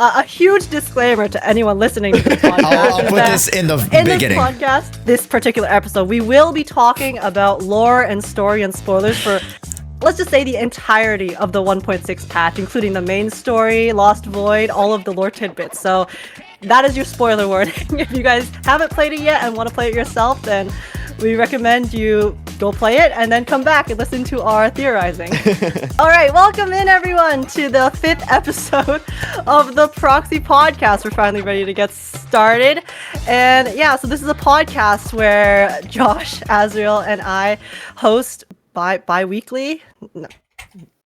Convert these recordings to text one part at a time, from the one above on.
a huge disclaimer to anyone listening to this podcast. I'll put this in the beginning. In this podcast, this particular episode, we will be talking about lore and story and spoilers for, let's just say, the entirety of the 1.6 patch, including the main story, Lost Void, all of the lore tidbits. So that is your spoiler warning. If you guys haven't played it yet and want to play it yourself, then we recommend you go play it and then come back and listen to our theorizing. All right, welcome in everyone to the 5th episode of the Proxy podcast. We're finally ready to get started. And yeah, so this is a podcast where Josh, Azrial, and I host bi-weekly. No.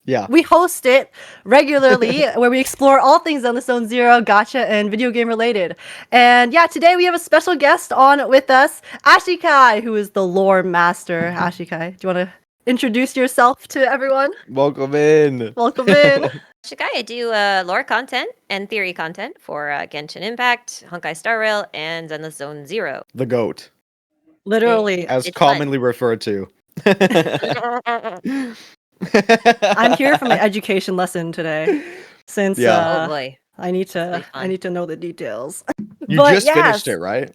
Yeah. We host it regularly where we explore all things on the Zone Zero, gacha, and video game related. And yeah, today we have a special guest on with us, Ashikai, who is the lore master. Ashikai, do you want to introduce yourself to everyone? Welcome in. Welcome in. Ashikai, I do lore content and theory content for Genshin Impact, Honkai Star Rail, and Zenless Zone Zero. The GOAT, Literally. as It's commonly referred to. I'm here for my education lesson today, since Oh boy. I need Really to know the details. You But just yes. finished it, right?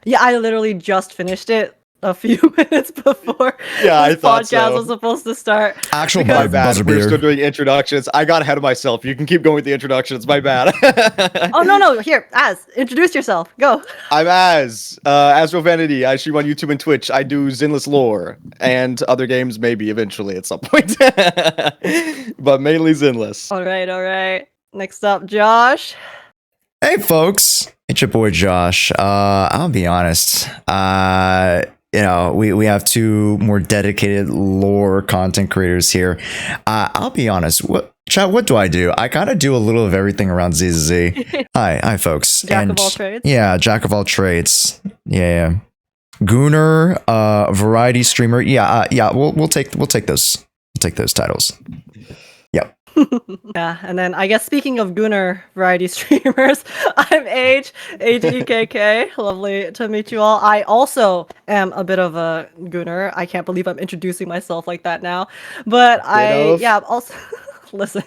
Yeah, I literally just finished it a few minutes before Yeah, I this thought podcast so. was supposed to start. Actual My bad. buzzer We're still beater. doing introductions. I got ahead of myself. You can keep going with the introductions. My bad. Oh no, here, introduce yourself. Go. I'm Azrial Vanity. I stream on YouTube and Twitch. I do Zinless lore and other games maybe eventually at some point. But mainly Zinless. All right. Next up, Josh. Hey folks, it's your boy Josh. I'll be honest. We have two more dedicated lore content creators here. I'll be honest. What do I do? I kind of do a little of everything around ZZZ. Hi folks. Jack of all trades. Yeah, jack of all trades. Yeah. Gooner, variety streamer. Yeah. We'll take those. We'll take those titles. Yep. Yeah, and then I guess speaking of Gunnar variety streamers, I'm Agekk. Lovely to meet you all. I also am a bit of a Gunnar. I can't believe I'm introducing myself like that now, but also listen.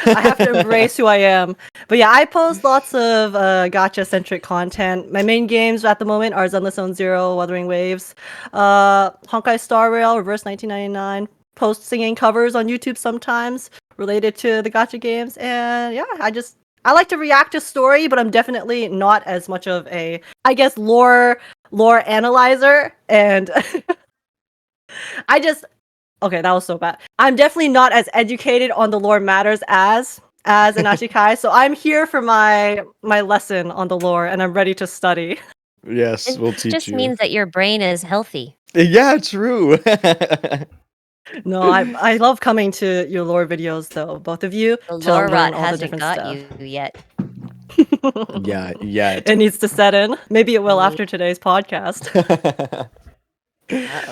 I have to embrace who I am. But yeah, I post lots of gacha-centric content. My main games at the moment are Zenless Zone Zero, Wuthering Waves, Honkai Star Rail, Reverse 1999. Post singing covers on YouTube sometimes related to the gacha games, and yeah, I like to react to story, but I'm definitely not as much of a, I guess, lore analyzer, and okay, that was so bad. I'm definitely not as educated on the lore matters as an Ashikai, so I'm here for my lesson on the lore, and I'm ready to study. Yes, we'll teach you. It just means that your brain is healthy. Yeah, true. No, I love coming to your lore videos, though, both of you, The to lore learn rot all the hasn't different got stuff. you yet. Yeah. It needs to set in. Maybe it will after today's podcast.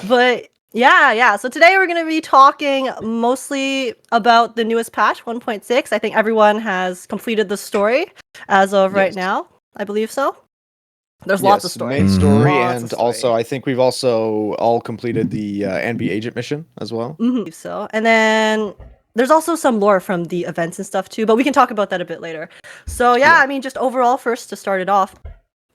But yeah. So today we're going to be talking mostly about the newest patch, 1.6. I think everyone has completed the story as of right Yes. now. I believe so. There's lots of stories. Main story, Lots of and story. also I think we've also all completed the Anby agent mission as well. Mhm. So, and then there's also some lore from the events and stuff too, but we can talk about that a bit later. So yeah, I mean, just overall, first to start it off,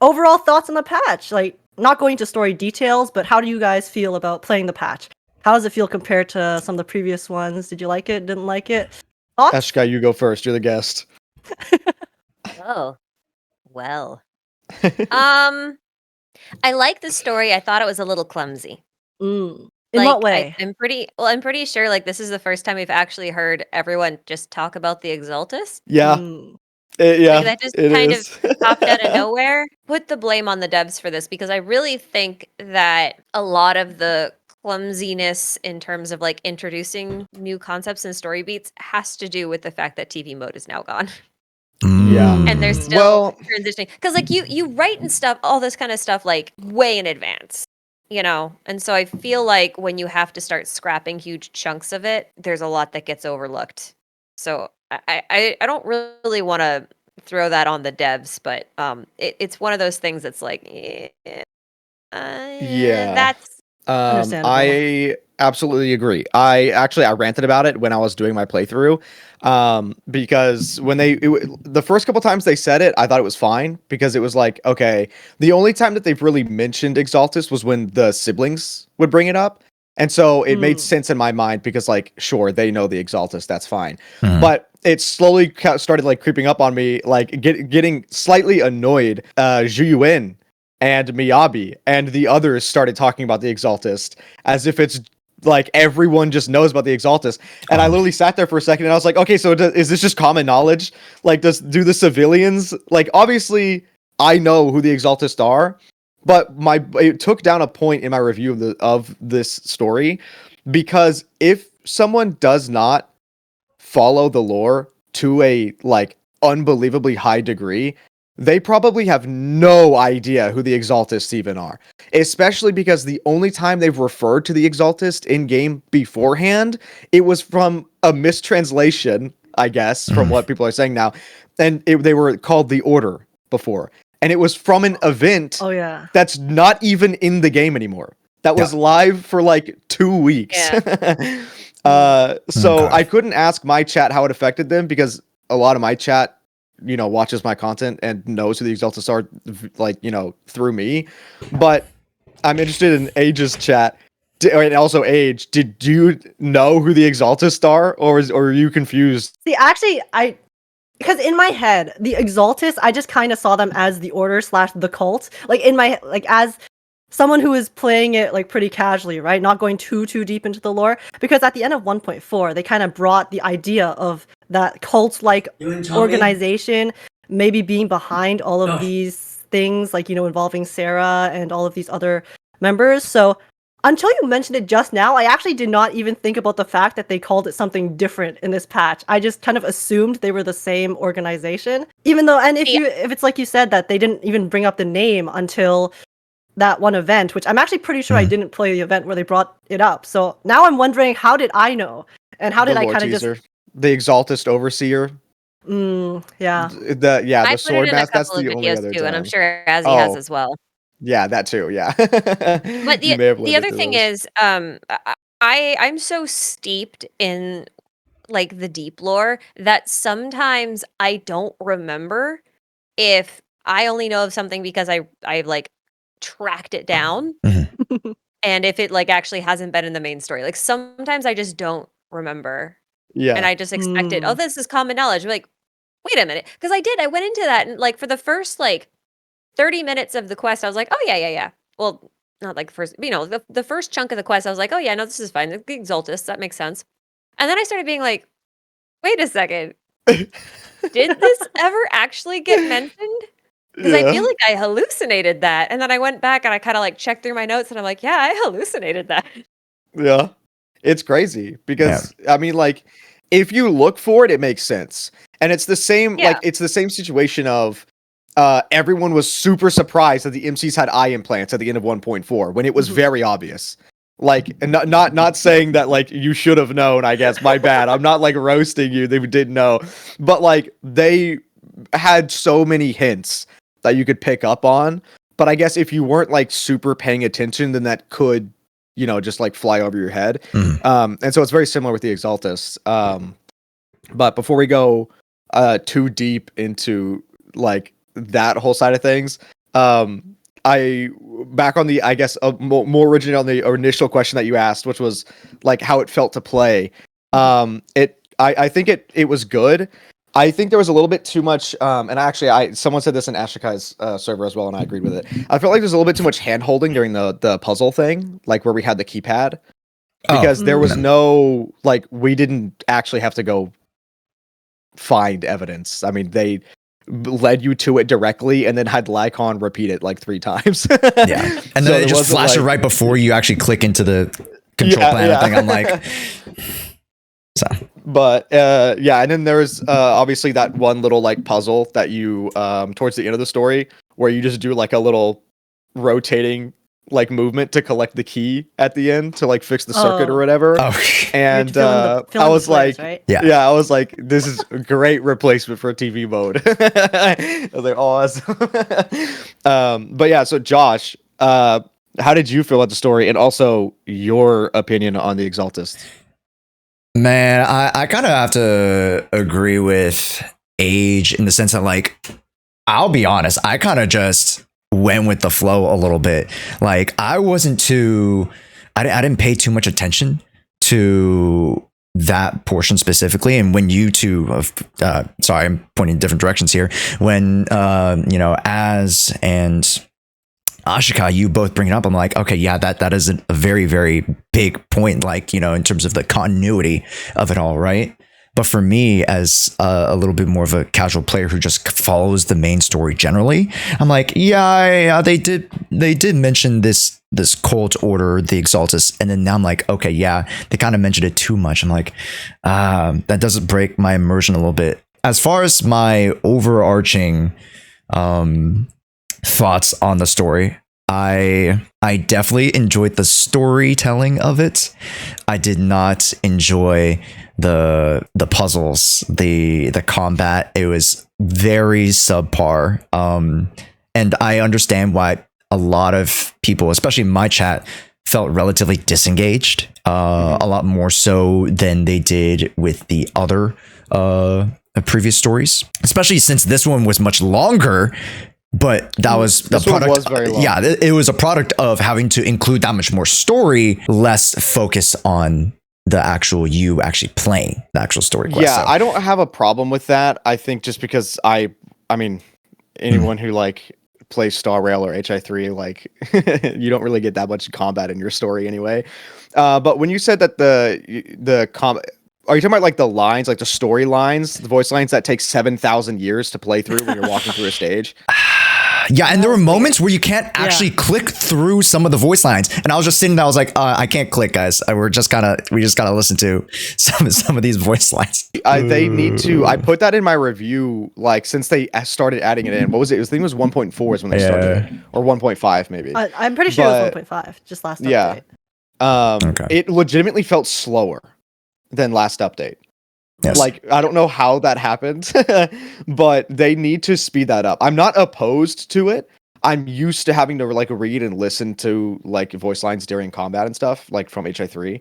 overall thoughts on the patch. Like, not going to story details, but how do you guys feel about playing the patch? How does it feel compared to some of the previous ones? Did you like it? Didn't like it? Thoughts? Ashikai, you go first. You're the guest. Oh, well. I like the story. I thought it was a little clumsy. In Like, what way? I'm pretty sure like this is the first time we've actually heard everyone just talk about the Exaltists. Yeah, Mm. yeah. That just it kind is. of popped out of nowhere. Put the blame on the devs for this because I really think that a lot of the clumsiness in terms of like introducing new concepts and story beats has to do with the fact that TV mode is now gone. Yeah. And they're still Well- transitioning because like you write and stuff, all this kind of stuff like way in advance, and so I feel like when you have to start scrapping huge chunks of it, there's a lot that gets overlooked. So I don't really want to throw that on the devs, but it's one of those things that's like Yeah. that's Um, Understandable. Absolutely agree. I ranted about it when I was doing my playthrough, because when the first couple times they said it, I thought it was fine because it was like, okay, the only time that they've really mentioned Exaltist was when the siblings would bring it up, and so it made sense in my mind because like, sure, they know the Exaltist, that's fine, but it slowly started like creeping up on me, like getting slightly annoyed. Zhuyuin and Miyabi and the others started talking about the Exaltist as if it's like everyone just knows about the Exaltist, and I literally sat there for a second and I was like, okay, so is this just common knowledge? Like, do the civilians, like, obviously I know who the Exaltists are, but it took down a point in my review of this story, because if someone does not follow the lore to a like unbelievably high degree, they probably have no idea who the Exaltists even are. Especially because the only time they've referred to the Exaltist in game beforehand, it was from a mistranslation, I guess, from what people are saying now. And they were called the Order before. And it was from an event that's not even in the game anymore. That was live for like 2 weeks. So I couldn't ask my chat how it affected them because a lot of my chat, you know, watches my content and knows who the Exaltists are, like, you know, through me. But I'm interested in Age's chat, and also Age. Did you know who the Exaltists are, or are you confused? See, actually, because in my head, the Exaltists, I just kind of saw them as the Order / the cult. Like in my as someone who is playing it like pretty casually, right? Not going too deep into the lore. Because at the end of 1.4, they kind of brought the idea of that cult-like organization maybe being behind all of these things, like, you know, involving Sarah and all of these other members. So until you mentioned it just now, I actually did not even think about the fact that they called it something different in this patch. I just kind of assumed they were the same organization. Even though, and if it's like you said, that they didn't even bring up the name until that one event, which I'm actually pretty sure I didn't play the event where they brought it up. So now I'm wondering, how did I know? And how did I kind of just... The Exaltist Overseer. Yeah. The sword mask. That's the only other too, time. and I'm sure Azzy has as well. Yeah, that too. Yeah. But the other thing is, I'm so steeped in like the deep lore that sometimes I don't remember if I only know of something because I like tracked it down, and if it like actually hasn't been in the main story. Like sometimes I just don't remember. Yeah. And I just expected, oh, this is common knowledge. I'm like, wait a minute. Because I went into that, and like for the first like 30 minutes of the quest, I was like, oh, yeah. Well, not like first, you know, the first chunk of the quest, I was like, oh, yeah, no, this is fine. The Exaltists, that makes sense. And then I started being like, wait a second. Did this ever actually get mentioned? Because I feel like I hallucinated that. And then I went back and I kind of like checked through my notes and I'm like, yeah, I hallucinated that. Yeah. It's crazy because, I mean, like, if you look for it, it makes sense. And it's the same, like, it's the same situation of everyone was super surprised that the MCs had eye implants at the end of 1.4 when it was very obvious. Like, and not saying that, like, you should have known, I guess, my bad. I'm not, like, roasting you, they didn't know. But, like, they had so many hints that you could pick up on. But I guess if you weren't, like, super paying attention, then that could, you know, just like fly over your head. And so it's very similar with the Exaltists. But before we go too deep into like that whole side of things, I back on the, I guess, more originally on the initial question that you asked, which was like how it felt to play. I think it was good. I think there was a little bit too much, and actually, someone said this in Ashikai's server as well, and I agreed with it. I felt like there's a little bit too much hand-holding during the puzzle thing, like where we had the keypad, because there was no, like, we didn't actually have to go find evidence. I mean, they led you to it directly, and then had Lycaon repeat it like 3 times. Yeah, and then they just flash it right before you actually click into the control panel thing. I'm like... So, but and then there's obviously that one little like puzzle that you towards the end of the story where you just do like a little rotating like movement to collect the key at the end to like fix the circuit or whatever. And I was like, right? I was like, this is a great replacement for TV mode. I was like, oh, awesome. But yeah, so Josh, How did you feel about the story, and also your opinion on the Exaltists? Man, I kind of have to agree with Age in the sense that, like, I'll be honest, I kind of just went with the flow a little bit. Like, I wasn't too, I didn't pay too much attention to that portion specifically. And when you two, sorry, I'm pointing in different directions here. When, Az and Ashikai, you both bring it up. I'm like, okay, yeah, that is a very, very big point, like, in terms of the continuity of it all, right? But for me, as a little bit more of a casual player who just follows the main story generally, I'm like, yeah, they did mention this cult order, the Exaltists, and then now I'm like, okay, yeah, they kind of mentioned it too much. I'm like, that doesn't break my immersion a little bit. As far as my overarching thoughts on the story, I definitely enjoyed the storytelling of it. I did not enjoy the puzzles, the combat. It was very subpar. And I understand why a lot of people, especially my chat, felt relatively disengaged, a lot more so than they did with the other previous stories, especially since this one was much longer. But that was the product. Was very long. Yeah, it was a product of having to include that much more story, less focus on the actual you actually playing the actual story quest. Yeah, So, I don't have a problem with that. I think just because I mean, anyone who like plays Star Rail or HI3, like you don't really get that much combat in your story anyway. But when you said that are you talking about like the lines, like the story lines, the voice lines that take 7,000 years to play through when you're walking through a stage? yeah, and there were moments where you can't actually click through some of the voice lines, and I was just sitting there. I was like, I can't click, guys. We just gotta listen to some of these voice lines. They need to. I put that in my review, like since they started adding it in. What was it? I think it was 1.4 is when they started it, or 1.5 maybe. I'm pretty sure it was 1.5, just last Yeah. update. Okay. It legitimately felt slower than last update. Yes. Like, I don't know how that happened, but they need to speed that up. I'm not opposed to it. I'm used to having to like read and listen to like voice lines during combat and stuff, like from HI3.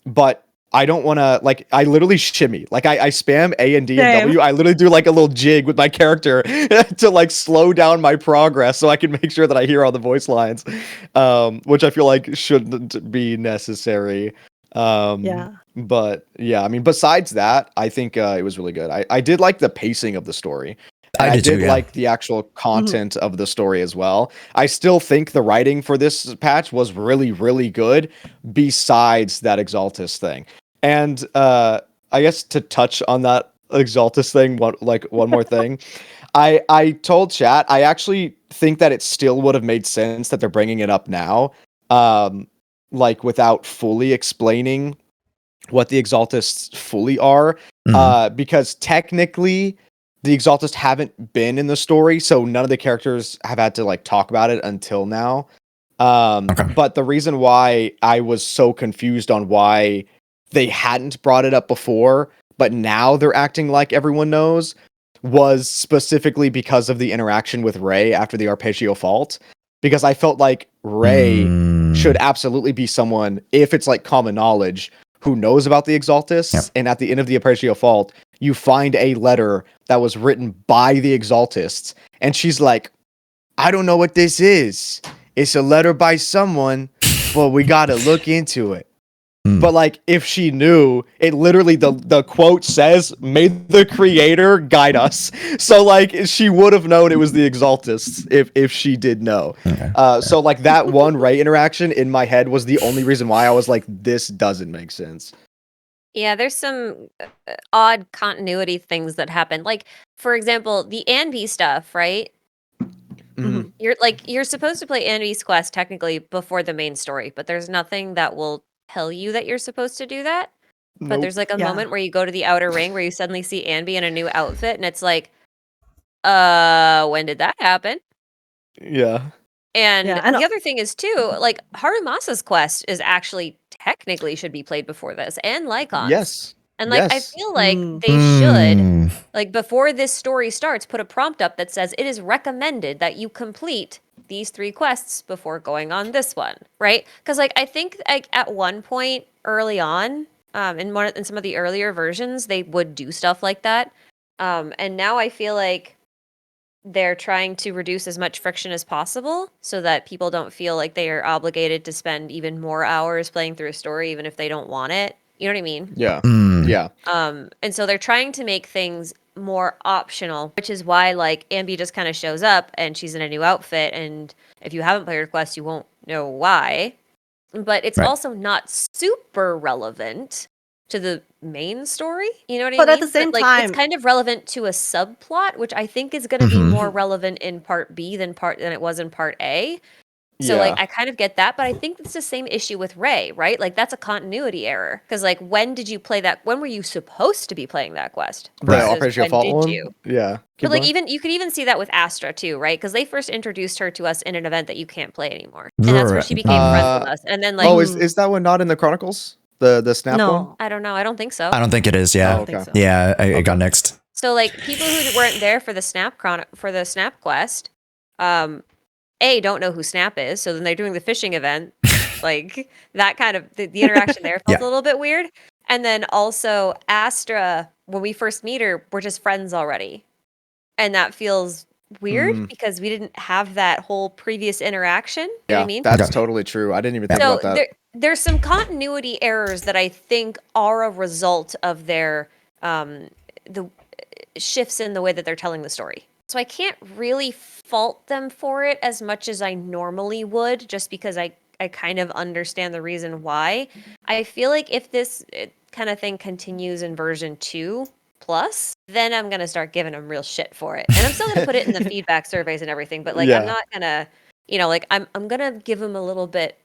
But I don't want to, like, I literally shimmy. Like, I spam A and D and Same. W. I literally do like a little jig with my character to like slow down my progress so I can make sure that I hear all the voice lines, which I feel like shouldn't be necessary. Yeah. But yeah, I mean, besides that, I think it was really good. I did like the pacing of the story. And I did too, yeah. like the actual content of the story as well. I still think the writing for this patch was really, really good, besides that Exaltist thing. And I guess to touch on that Exaltist thing, one more thing. I told chat, I actually think that it still would have made sense that they're bringing it up now, like without fully explaining what the Exaltists fully are, because technically the Exaltists haven't been in the story, so none of the characters have had to like talk about it until now. But the reason why I was so confused on why they hadn't brought it up before, but now they're acting like everyone knows, was specifically because of the interaction with Ray after the Arpeggio Fault. Because I felt like Ray should absolutely be someone, if it's like common knowledge, who knows about the Exaltists. Yep. And at the end of the Arpeggio Fault, you find a letter that was written by the Exaltists. And she's like, I don't know what this is. It's a letter by someone, but we gotta look into it. But like, if she knew, it literally, the quote says, may the creator guide us. So like, she would have known it was the Exaltists if she did know. So like that one Ray interaction in my head was the only reason why I was like, this doesn't make sense. Yeah, there's some odd continuity things that happen. Like, for example, the Anby stuff, right? Mm-hmm. You're supposed to play Anby's quest technically before the main story, but there's nothing that will tell you that you're supposed to do that. But there's like a moment where you go to the outer ring where you suddenly see Anby in a new outfit, and it's like, when did that happen? Yeah. And the other thing is too, like Harumasa's quest is actually technically should be played before this, and Lycaon's. Yes. And like I feel like they should, like before this story starts, put a prompt up that says it is recommended that you complete these 3 quests before going on this one, right? Because like I think like at one point early on, in some of the earlier versions, they would do stuff like that, and now I feel like they're trying to reduce as much friction as possible so that people don't feel like they are obligated to spend even more hours playing through a story, even if they don't want it. You know what I mean? Yeah. Mm. Yeah. And so they're trying to make things more optional, which is why like Ambi just kind of shows up and she's in a new outfit, and if you haven't played her quest, you won't know why. But it's Right. also not super relevant to the main story. You know what I But mean? at the same like time- it's kind of relevant to a subplot, which I think is going to be Mhm. more relevant in part B than it was in part A. So Yeah. like I kind of get that, but I think it's the same issue with Ray, right? Like that's a continuity error because like when did you play that? When were you supposed to be playing that quest? The Right. versus Operation when Fault did one. you? Yeah. Keep But like going. even you could even see that with Astra too, right? Because they first introduced her to us in an event that you can't play anymore, and that's where she Right. became friends with Uh, us. And then like Oh, is that one not in the Chronicles? The snap one? No, I don't know, I don't think so. I don't think it is. I Yeah. don't think so. Yeah. I Okay. got next. So like people who weren't there for the snap quest, don't know who Snap is, so then they're doing the fishing event. Like that kind of the interaction there felt Yeah. a little bit weird. And then also Astra, when we first meet her, we're just friends already. And that feels weird because we didn't have that whole previous interaction. You know what Yeah, I mean? that's Okay. totally true. I didn't even think So about that. there's some continuity errors that I think are a result of their the shifts in the way that they're telling the story. So I can't really fault them for it as much as I normally would, just because I kind of understand the reason why. I feel like if this kind of thing continues in version 2 plus, then I'm gonna start giving them real shit for it, and I'm still gonna put it in the feedback surveys and everything. But like, Yeah. I'm not gonna, like I'm gonna give them a little bit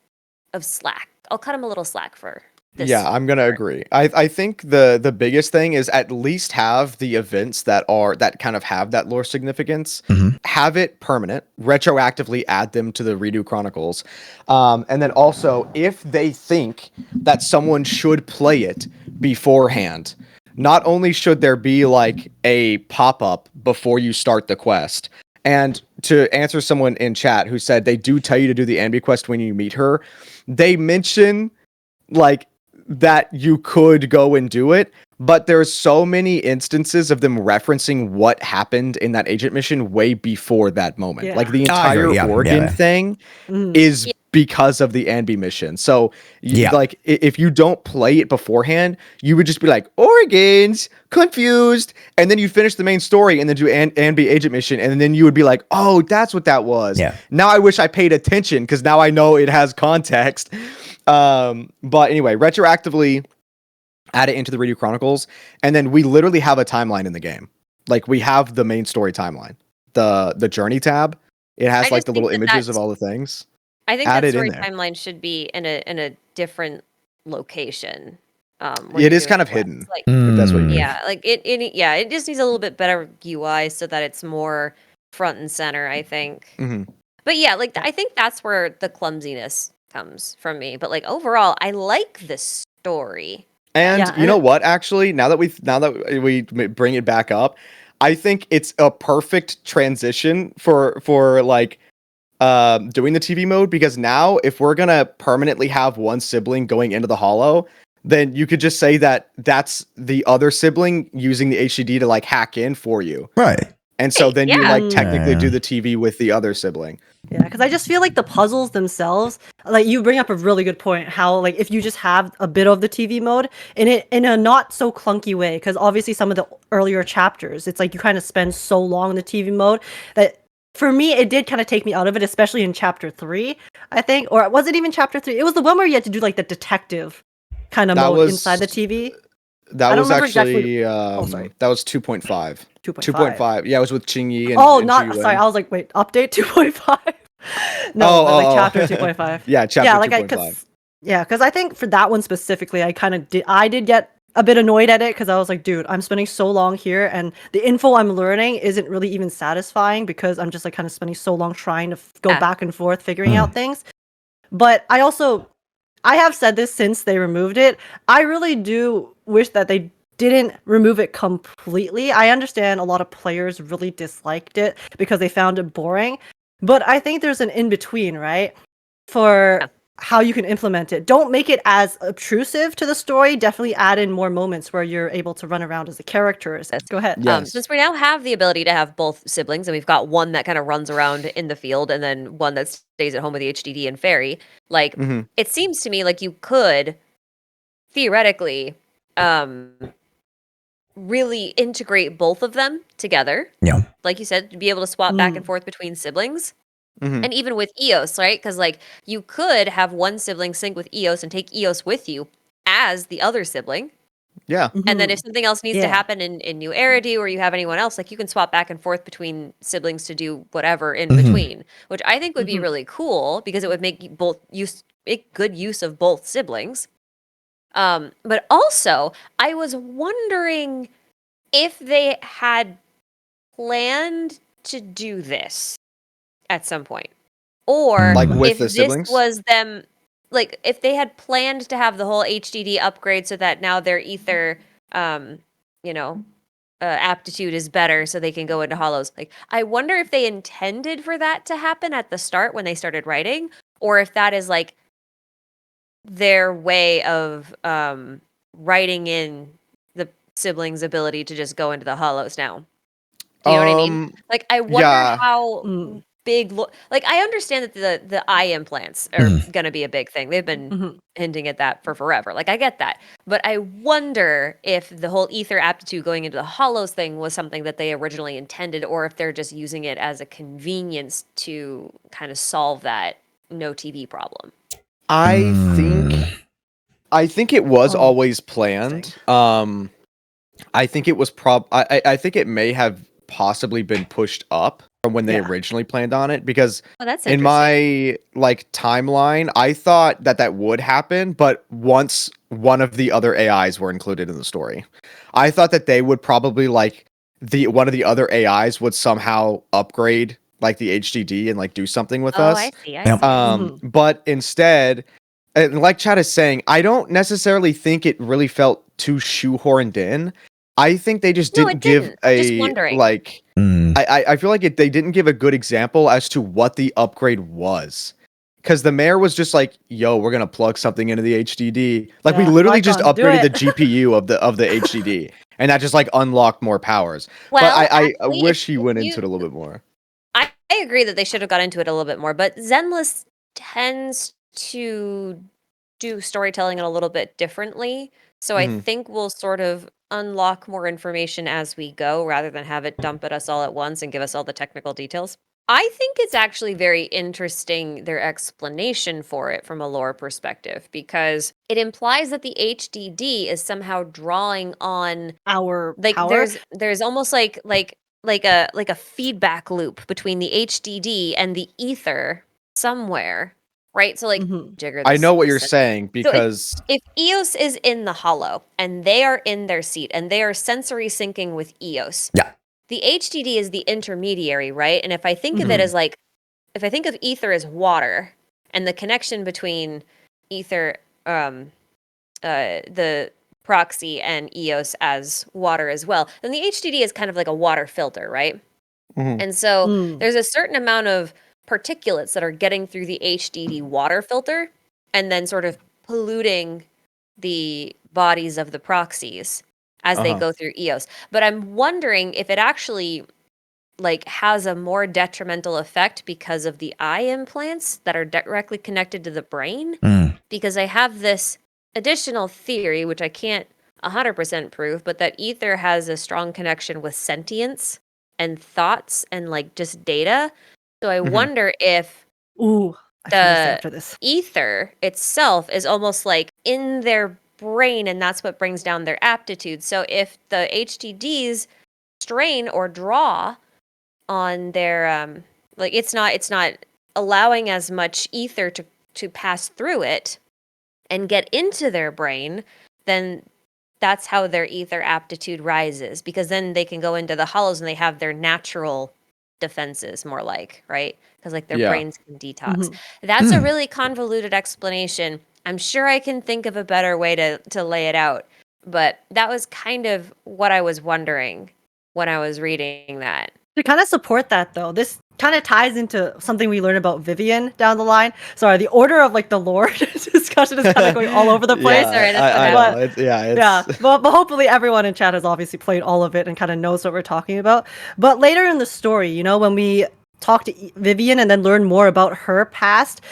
of slack. I'll cut them a little slack for this. Yeah, I'm gonna agree. I think the biggest thing is at least have the events that kind of have that lore significance, Mhm. have it permanent, retroactively add them to the Redo Chronicles, and then also if they think that someone should play it beforehand, not only should there be like a pop-up before you start the quest. And to answer someone in chat who said they do tell you to do the Ambi quest when you meet her, they mention like that you could go and do it, but there's so many instances of them referencing what happened in that agent mission way before that moment. Yeah. Like the I agree, entire yeah, Oregon yeah. thing Mhm. is Yeah. because of the Anby mission. So Yeah. like if you don't play it beforehand, you would just be like, Oregon's confused, and then you finish the main story and then do Anby agent mission, and then you would be like, oh, that's what that was. Yeah. Now I wish I paid attention because now I know it has context. But anyway, retroactively add it into the Redo Chronicles, and then we literally have a timeline in the game. Like we have the main story timeline, the journey tab. It has I like just the think little that images of that's- all the things. I think Add that it in story there. timeline should be in a different location. When It you're is doing kind of quests. hidden. Like, If that's what you mean. yeah, like it just needs a little bit better UI so that it's more front and center, I think. Mhm. But yeah, like I think that's where the clumsiness comes from me. But like overall, I like this story. And Yeah, you know what? Actually, now that we bring it back up, I think it's a perfect transition for like doing the TV mode, because now if we're gonna permanently have one sibling going into the hollow, then you could just say that that's the other sibling using the HDD to like hack in for you. Right. And so Hey, then you yeah. like technically do Yeah. the TV with the other sibling. Yeah, because I just feel like the puzzles themselves, like you bring up a really good point, how like if you just have a bit of the TV mode in a not so clunky way, because obviously some of the earlier chapters, it's like you kind of spend so long in the TV mode that for me it did kind of take me out of it, especially in chapter 3, I think, or was it even chapter 3? It was the one where you had to do like the detective kind of That mode was- inside the TV. That I don't was remember actually exactly- sorry. that was 2.5. 2.5. 2.5. Yeah, it was with Qingyi and Oh, and not Zhu sorry. Yun. I was like, wait, update 2.5. No, Oh, but like oh, oh. chapter 2.5. Yeah, chapter yeah, like 2.5. because I think for that one specifically, I did get a bit annoyed at it because I was like, dude, I'm spending so long here, and the info I'm learning isn't really even satisfying because I'm just like kind of spending so long trying to go Yeah. back and forth figuring out things. But I have said this since they removed it. I really do wish that they didn't remove it completely. I understand a lot of players really disliked it because they found it boring. But I think there's an in between, right? For Yeah. how you can implement it. Don't make it as obtrusive to the story. Definitely add in more moments where you're able to run around as a character. Go ahead. Yes. Since we now have the ability to have both siblings, and we've got one that kind of runs around in the field, and then one that stays at home with the HDD and Fairy, like Mhm. it seems to me like you could theoretically really integrate both of them together. Yeah. Like you said, to be able to swap back and forth between siblings. Mhm. And even with Eos, right? Because like you could have one sibling sync with Eos and take Eos with you as the other sibling. Yeah. And then if something else needs to Yeah. happen in New Eridu or you have anyone else, like you can swap back and forth between siblings to do whatever in between, which I think would be really cool because it would make make good use of both siblings. But also, I was wondering if they had planned to do this at some point, or Like with if the this siblings? was them, like if they had planned to have the whole HDD upgrade so that now their ether, you know, aptitude is better, so they can go into hollows. Like, I wonder if they intended for that to happen at the start when they started writing, or if that is like their way of writing in the siblings' ability to just go into the hollows now. Do you know what I mean? Like, I wonder Yeah. how big. Like, I understand that the eye implants are going to be a big thing. They've been hinting at that for forever. Like, I get that, but I wonder if the whole ether aptitude going into the hollows thing was something that they originally intended, or if they're just using it as a convenience to kind of solve that no TV problem. I think it was always planned. I think it was I think it may have possibly been pushed up from when they originally planned on it, because Oh, that's in interesting. my like timeline, I thought that would happen, but once one of the other AIs were included in the story, I thought that they would probably like the one of the other AIs would somehow upgrade like the HDD and like do something with Oh, us. I see. I see. I see. But instead, and like Chad is saying, I don't necessarily think it really felt too shoehorned in. I think they just No, didn't it give didn't. I'm just wondering. I feel like they didn't give a good example as to what the upgrade was. Because the mayor was just like, yo, we're gonna plug something into the HDD. Like we literally just Lycaon, do upgraded the it. GPU of the HDD. And that just like unlocked more powers. Well, But I actually, wish he if went into you it a little bit more. I agree that they should have got into it a little bit more, but Zenless tends to do storytelling a little bit differently. So I Mm-hmm. think we'll sort of unlock more information as we go rather than have it dump at us all at once and give us all the technical details. I think it's actually very interesting, their explanation for it from a lore perspective, because it implies that the HDD is somehow drawing on Our like power. there's almost like a feedback loop between the HDD and the ether somewhere, right? So like Jigger, I know what you're this saying so because if Eos is in the hollow and they are in their seat and they are sensory syncing with Eos, Yeah. the HDD is the intermediary, right? And if I think of it as like, if I think of ether as water and the connection between ether, the Proxy and Eos as water as well, then the HDD is kind of like a water filter, right? And so there's a certain amount of particulates that are getting through the HDD water filter and then sort of polluting the bodies of the proxies as they go through Eos. But I'm wondering if it actually like has a more detrimental effect because of the eye implants that are directly connected to the brain. Because I have this additional theory, which I can't 100% prove, but that ether has a strong connection with sentience and thoughts and like just data. So I wonder if Ooh, I feel this the after this. ether itself is almost like in their brain and that's what brings down their aptitude. So if the HTDs strain or draw on their like it's not allowing as much ether to pass through it and get into their brain, then that's how their ether aptitude rises, because then they can go into the hollows and they have their natural defenses more like, right? Because like their yeah. brains can detox. That's a really convoluted explanation. I'm sure I can think of a better way to lay it out, but that was kind of what I was wondering when I was reading that. To kind of support that, though, this kind of ties into something we learn about Vivian down the line. Sorry, the order of like the lore discussion is kind of going all over the place. Yeah, Sorry, that's I what know. But It's but hopefully everyone in chat has obviously played all of it and kind of knows what we're talking about. But later in the story, when we talk to Vivian and then learn more about her past,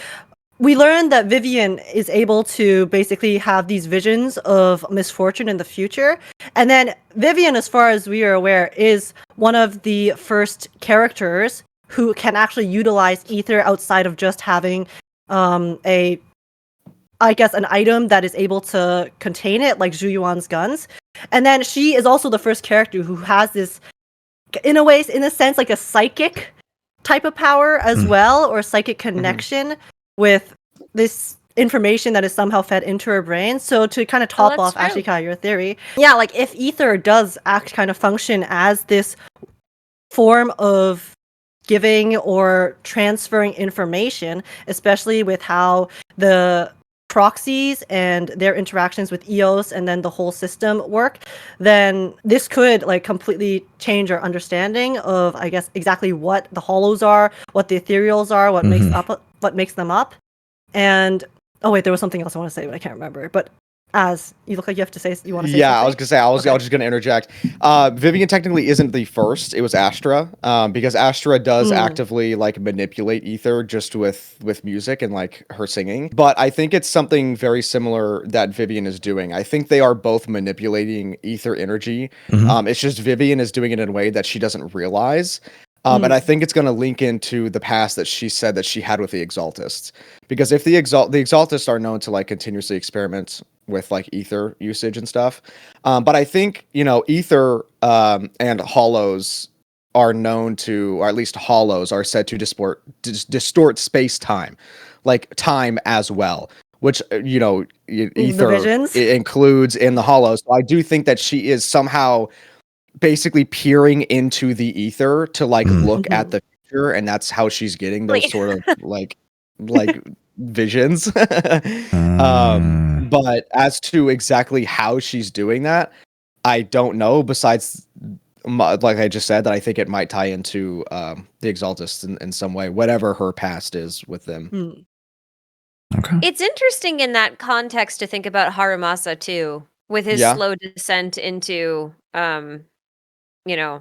we learn that Vivian is able to basically have these visions of misfortune in the future. And then Vivian, as far as we are aware, is one of the first characters who can actually utilize ether outside of just having a I guess an item that is able to contain it, like Zhu Yuan's guns. And then she is also the first character who has this, in a sense, like a psychic type of power as well, or psychic connection with this information that is somehow fed into her brain. So to kind of top off that's true. Ashikai, your theory, yeah, like if ether does act kind of function as this form of giving or transferring information, especially with how the proxies and their interactions with EOS and then the whole system work, then this could like completely change our understanding of, I guess, exactly what the hollows are, what the ethereals are, what makes them up. And oh wait, there was something else I want to say, but I can't remember. But as you look like you have to say, you want to say yeah, something? I was gonna say I was just gonna interject. Vivian technically isn't the first; it was Astra, because Astra does actively like manipulate ether just with music and like her singing. But I think it's something very similar that Vivian is doing. I think they are both manipulating ether energy. It's just Vivian is doing it in a way that she doesn't realize. And I think it's going to link into the past that she said that she had with the Exaltists, because if the Exaltists are known to like continuously experiment with like ether usage and stuff, but I think ether and hollows are known to, or at least hollows are said to distort space time, like time as well, which ether includes in the hollows. So I do think that she is somehow basically peering into the ether to like look at the future, and that's how she's getting those sort of like visions. But as to exactly how she's doing that, I don't know, besides like I just said, that I think it might tie into the Exaltists in some way, whatever her past is with them. Okay. It's interesting in that context to think about Harumasa too, with his slow descent into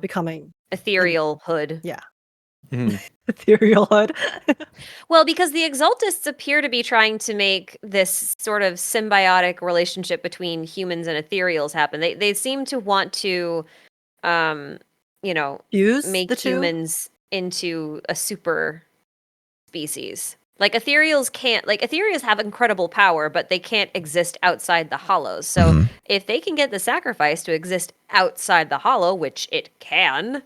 becoming ethereal hood. Yeah. Ethereal hood. Well, because the Exaltists appear to be trying to make this sort of symbiotic relationship between humans and ethereals happen. They seem to want to Fuse make the two? humans into a super species. Like ethereals have incredible power, but they can't exist outside the hollows. So if they can get the sacrifice to exist outside the hollow, which it can,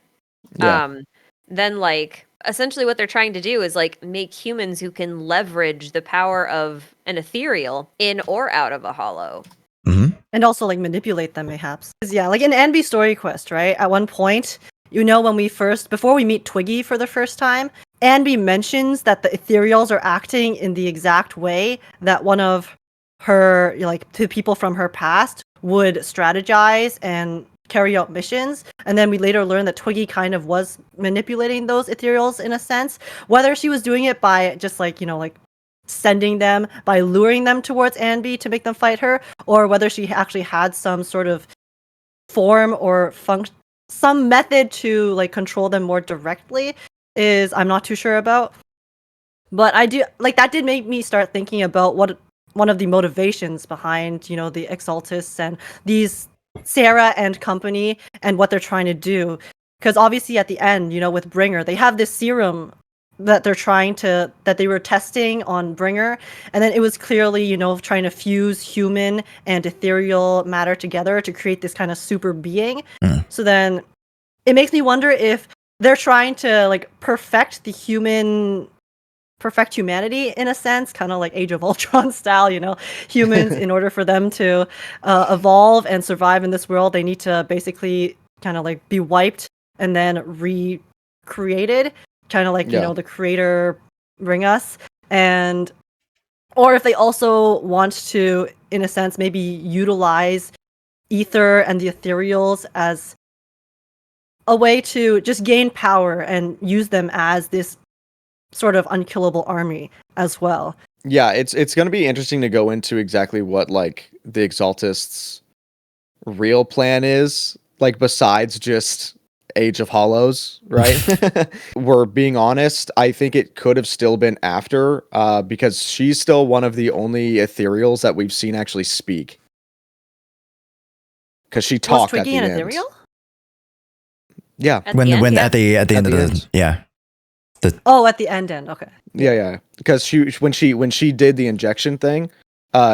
then like essentially what they're trying to do is like make humans who can leverage the power of an ethereal in or out of a hollow. And also like manipulate them mayhaps. Yeah, like in Anby's story quest, right? At one point, when before we meet Twiggy for the first time, Anby mentions that the ethereals are acting in the exact way that one of her, the people from her past would strategize and carry out missions. And then we later learn that Twiggy kind of was manipulating those ethereals in a sense, whether she was doing it by just sending them, by luring them towards Anby to make them fight her, or whether she actually had some sort of form or some method to like control them more directly, I'm not too sure about. But I do that did make me start thinking about what one of the motivations behind the Exaltists and these Sarah and company and what they're trying to do, because obviously at the end with Bringer they have this serum that they were testing on Bringer, and then it was clearly trying to fuse human and ethereal matter together to create this kind of super being. So then it makes me wonder if they're trying to like perfect humanity in a sense, kind of like Age of Ultron style, humans in order for them to evolve and survive in this world, they need to basically kind of like be wiped and then recreated, kind of like the creator bring us. And or if they also want to in a sense maybe utilize ether and the ethereals as a way to just gain power and use them as this sort of unkillable army as well. Yeah, it's going to be interesting to go into exactly what like the Exaltists' real plan is, like besides just Age of Hollows, right? We're being honest, I think it could have still been after, because she's still one of the only ethereals that we've seen actually speak. Because she Was talked at Twiggy the an end. ethereal? Yeah, At the end, When yeah. at the end At of the the end. yeah. Oh, at the end. Okay. yeah. Because when she did the injection thing,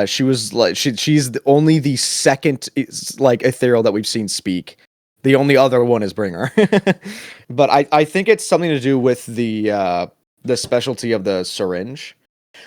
she was like she's only the second like ethereal that we've seen speak. The only other one is Bringer. But I think it's something to do with the specialty of the syringe.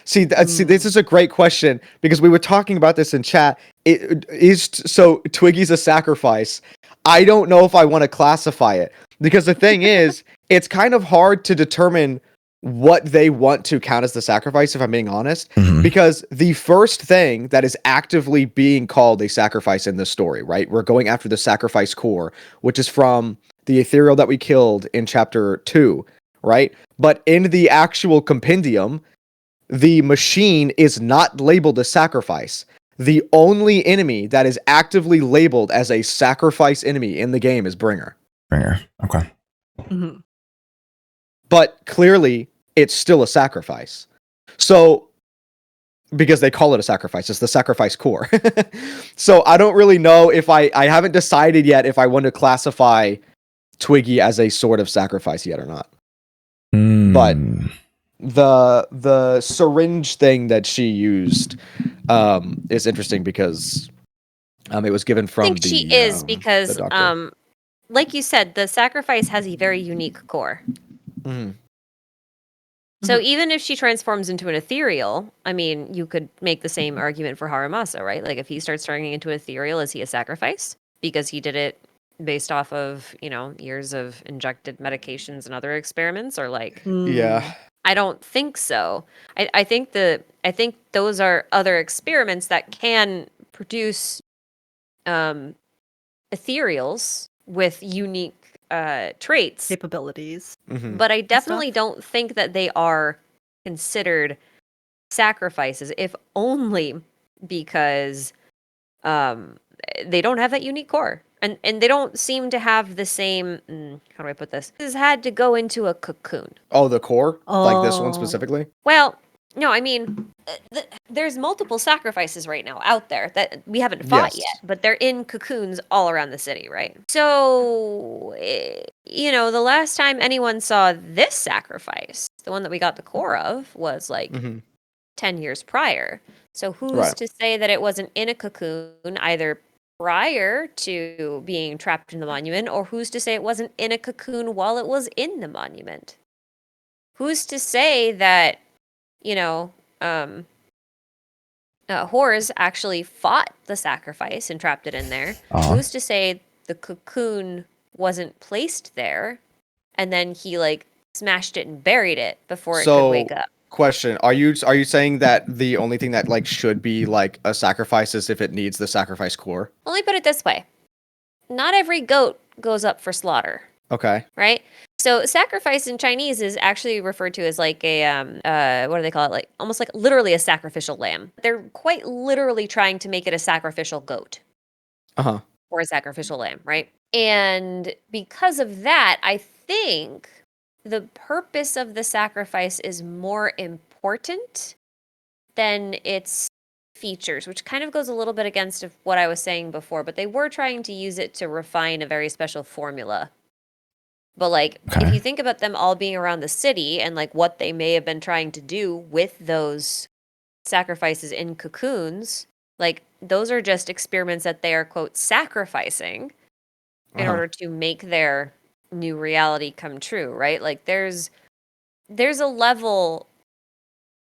See, this is a great question because we were talking about this in chat. It is so Twiggy's a sacrifice. I don't know if I want to classify it because the thing is, it's kind of hard to determine what they want to count as the sacrifice, if I'm being honest, Mhm. because the first thing that is actively being called a sacrifice in this story, right? We're going after the sacrifice core, which is from the ethereal that we killed in chapter 2, right? But in the actual compendium, the machine is not labeled a sacrifice. The only enemy that is actively labeled as a sacrifice enemy in the game is Bringer. Bringer. Okay. Mhm. But clearly, it's still a sacrifice. So, because they call it a sacrifice, it's the sacrifice core. So, I don't really know if I haven't decided yet if I want to classify Twiggy as a sort of sacrifice yet or not. But Mm. the syringe thing that she used is interesting because it was given I from think the she is the because, doctor. like you said, the sacrifice has a very unique core. Mhm. So Mhm. even if she transforms into an ethereal, I mean, you could make the same argument for Haramasa, right? Like if he starts turning into ethereal, is he a sacrifice? Because he did it based off of, years of injected medications and other experiments, or like Yeah. I don't think so. I think those are other experiments that can produce ethereals with unique traits, Capabilities. Mhm. but I definitely stuff. don't think that they are considered sacrifices, if only because um, they don't have that unique core. And they don't seem to have the same. How do I put this? This had to go into a cocoon. Oh, the core? Like this one Oh. specifically? Well, no, I mean, there's multiple sacrifices right now out there that we haven't fought Yes. yet, but they're in cocoons all around the city, right? So, the last time anyone saw this sacrifice, the one that we got the core of, was like Mhm. 10 years prior. So, who's Right. to say that it wasn't in a cocoon either prior to being trapped in the monument, or who's to say it wasn't in a cocoon while it was in the monument? Who's to say that, you know, um, Horus actually fought the sacrifice and trapped it in there? Uh-huh. Who's to say the cocoon wasn't placed there and then he like smashed it and buried it before it could wake So, up? question, are you saying that the only thing that like should be like a sacrifice is if it needs the sacrifice core? Let me put it this way. Not every goat goes up for slaughter, Okay. right? So sacrifice in Chinese is actually referred to as like a what do they call it? Like almost like literally a sacrificial lamb. They're quite literally trying to make it a sacrificial goat Uh-huh. or a sacrificial lamb, right? And because of that, I think the purpose of the sacrifice is more important than its features, which kind of goes a little bit against of what I was saying before, but they were trying to use it to refine a very special formula. But like if Okay. you think about them all being around the city and like what they may have been trying to do with those sacrifices in cocoons, like those are just experiments that they are quote sacrificing in Uh-huh. order to make their new reality come true, right? Like there's a level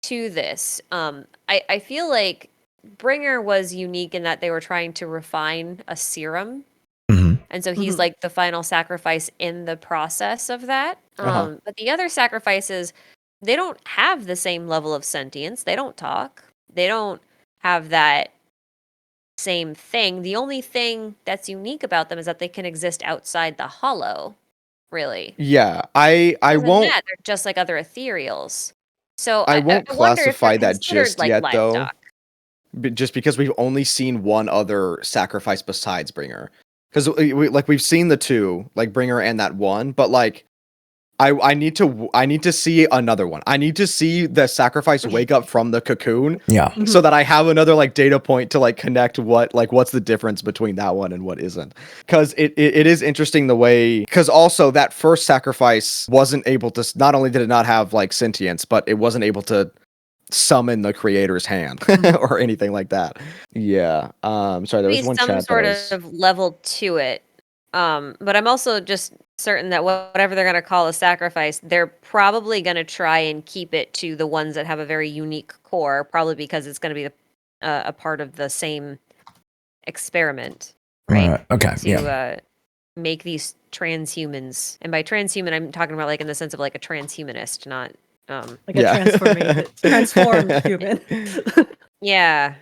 to this. I feel like Bringer was unique in that they were trying to refine a serum. Mhm. And so he's Mhm. like the final sacrifice in the process of that. Uh-huh. But the other sacrifices, they don't have the same level of sentience. They don't talk. They don't have that same thing. The only thing that's unique about them is that they can exist outside the hollow, really. Yeah, I Other than won't that, they're just like other ethereals. So I I won't wonder if they're classify that considered just like yet though, livestock. just because we've only seen one other sacrifice besides Bringer. Because we've seen the two, like Bringer and that one, but like I need to see another one. I need to see the sacrifice wake up from the cocoon Yeah. so that I have another like data point to like connect what's the difference between that one and what isn't. Because it is interesting the way, because also that first sacrifice wasn't able to, not only did it not have like sentience, but it wasn't able to summon the creator's hand or anything like that. Yeah. Sorry, there was Be one some chat that sort I was. of level to it. But I'm also just certain that whatever they're going to call a sacrifice, they're probably going to try and keep it to the ones that have a very unique core, probably because it's going to be a part of the same experiment, right? Okay. To Yeah. make these transhumans, and by transhuman, I'm talking about like in the sense of like a transhumanist, not Like Yeah. a transformed human. yeah.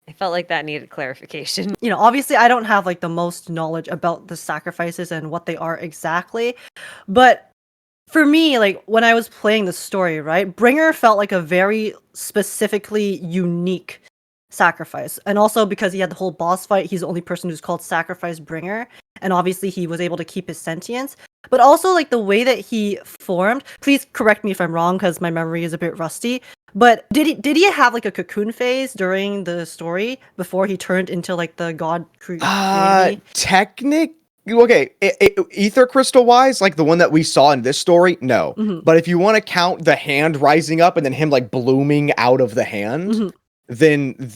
I felt like that needed clarification. You know, obviously I don't have like the most knowledge about the sacrifices and what they are exactly, but for me, like when I was playing the story, right, Bringer felt like a very specifically unique sacrifice. And also because he had the whole boss fight, he's the only person who's called Sacrifice Bringer. And obviously he was able to keep his sentience. But also like the way that he formed, please correct me if I'm wrong because my memory is a bit rusty. But did he have like a cocoon phase during the story before he turned into like the god community? Okay, ether crystal wise, like the one that we saw in this story, no. Mhm. But if you want to count the hand rising up and then him like blooming out of the hand, Mhm. then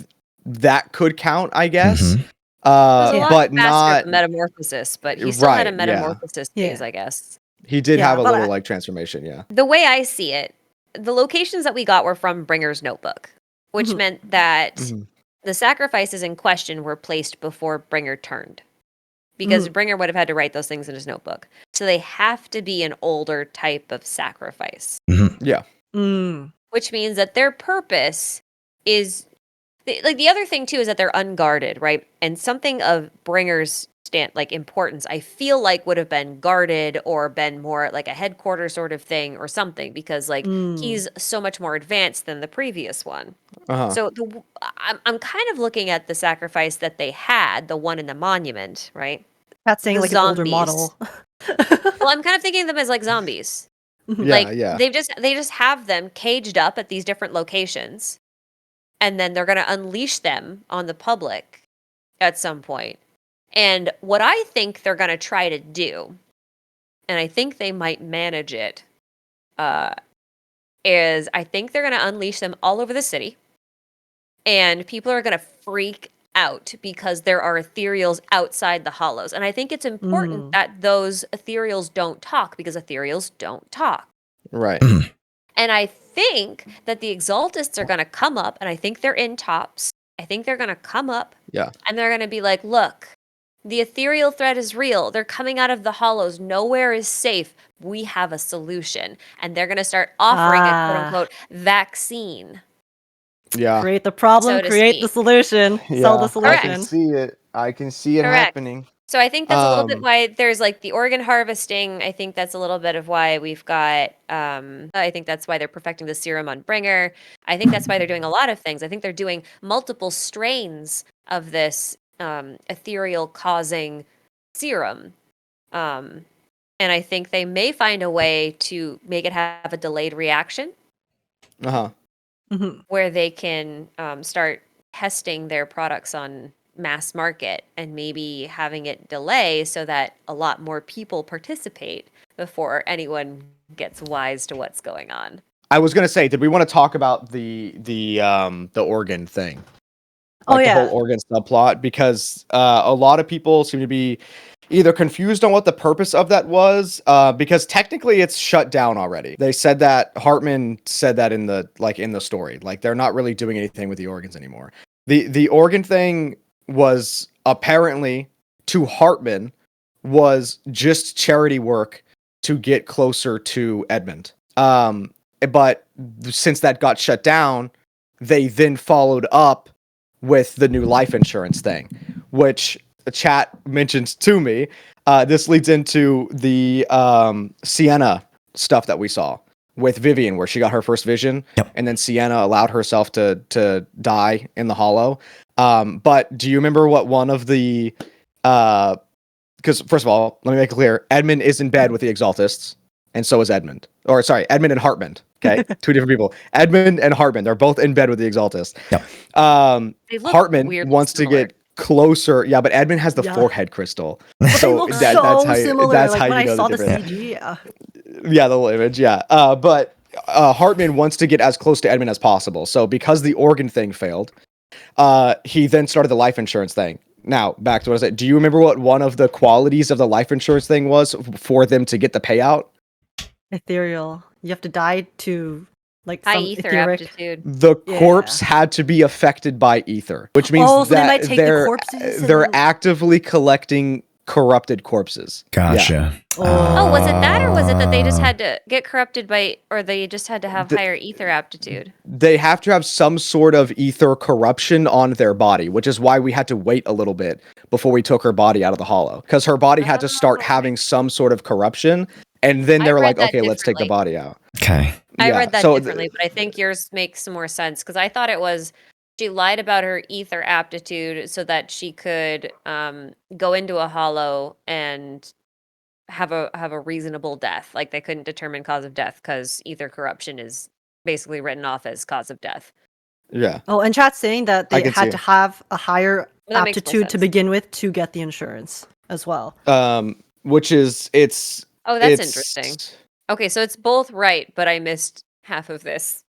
that could count, I guess. Mhm. It was a Yeah. lot But faster not of a metamorphosis, but he still had a right. Yeah, metamorphosis Yeah. phase, I guess. he did Yeah, have a but little like transformation. Yeah. The way I see it, the locations that we got were from Bringer's notebook, which Mhm. meant that Mhm. the sacrifices in question were placed before Bringer turned. Because Bringer would have had to write those things in his notebook. So they have to be an older type of sacrifice, Yeah. Mm. which means that their purpose is like the other thing too is that they're unguarded, right? And something of Bringer's importance, I feel like would have been guarded or been more like a headquarters sort of thing or something because like Mm. he's so much more advanced than the previous one. Uh-huh. So I'm kind of looking at the sacrifice that they had, the one in the monument, right? That's saying The like an older zombies. model. Well, I'm kind of thinking of them as like zombies. Mhm. Yeah. Like Yeah. they just have them caged up at these different locations, and then they're going to unleash them on the public at some point. And what I think they're going to try to do, and I think they might manage it, is I think they're going to unleash them all over the city, and people are going to freak out because there are ethereals outside the hollows. And I think it's important Mm. that those ethereals don't talk because ethereals don't talk. Right. And I think that the Exaltists are going to come up, and I think they're in tops. I think they're going to come up, Yeah. and they're going to be like, look, the ethereal threat is real. They're coming out of the hollows. Nowhere is safe. We have a solution. And they're going to start offering a quote unquote vaccine, Yeah. Create the problem, so to create the speak. solution, sell the Yeah. I can solution. Correct. see it. I can see it Correct. happening. So I think that's a little bit Um. why there's like the organ harvesting. I think that's a little bit of why we've got. I think that's why they're perfecting the serum on Bringer. I think that's why they're doing a lot of things. I think they're doing multiple strains of this ethereal causing serum. And I think they may find a way to make it have a delayed reaction Uh-huh. Mhm. where they can start testing their products on mass market and maybe having it delay so that a lot more people participate before anyone gets wise to what's going on. I was gonna say, did we want to talk about the organ thing? Oh Like the whole yeah. organ subplot? Because a lot of people seem to be either confused on what the purpose of that was, because technically it's shut down already. They said that Hartman said that in the story. Like they're not really doing anything with the organs anymore. The organ thing was apparently to Hartman was just charity work to get closer to Edmund. But since that got shut down, they then followed up with the new life insurance thing, which the chat mentions to me. This leads into the Sienna stuff that we saw with Vivian, where she got her first vision, and then Sienna allowed herself to die in the Hollow. But do you remember what one of the because first of all, let me make it clear, Edmund is in bed with the Exaltists, and so is Edmund. Or sorry, Edmund and Hartmund. Okay, two different people. Edmund and Hartmund, they're both in bed with the Exaltists. They look Hartmund weirdly wants similar. to get closer. Yeah, but Edmund has the Yeah. forehead crystal. But they look so similar. That's Like how when you I know saw the the difference. CG, yeah. Yeah, the little image. Yeah, but Hartman wants to get as close to Edmund as possible. So because the organ thing failed, he then started the life insurance thing. Now back to what I said. Do you remember what one of the qualities of the life insurance thing was for them to get the payout? Ethereal. You have to die to like High some ether etheric. aptitude. The Yeah. corpse had to be affected by ether, which means Oh, so they that might take the they're corpses and they're then- actively collecting corrupted corpses. Yeah. Gotcha. Oh, was it that, or was it that they just had to get corrupted by, or they just had to have The- higher ether aptitude? They have to have some sort of ether corruption on their body, which is why we had to wait a little bit before we took her body out of the Hollow, because her body had to start Oh. having some sort of corruption, and then I they were read like, that okay, let's take the differently. body out. Okay. I Yeah, read that so differently, but I think yours makes more sense because I thought it was she lied about her ether aptitude so that she could go into a hollow and have a reasonable death. Like they couldn't determine cause of death because ether corruption is basically written off as cause of death. Yeah. Oh, and chat's saying that I they can see had it. to have a higher Well, that makes more aptitude to sense. begin with to get the insurance as well. Which is Oh, that's it's- interesting. Okay, so it's both right, but I missed half of this.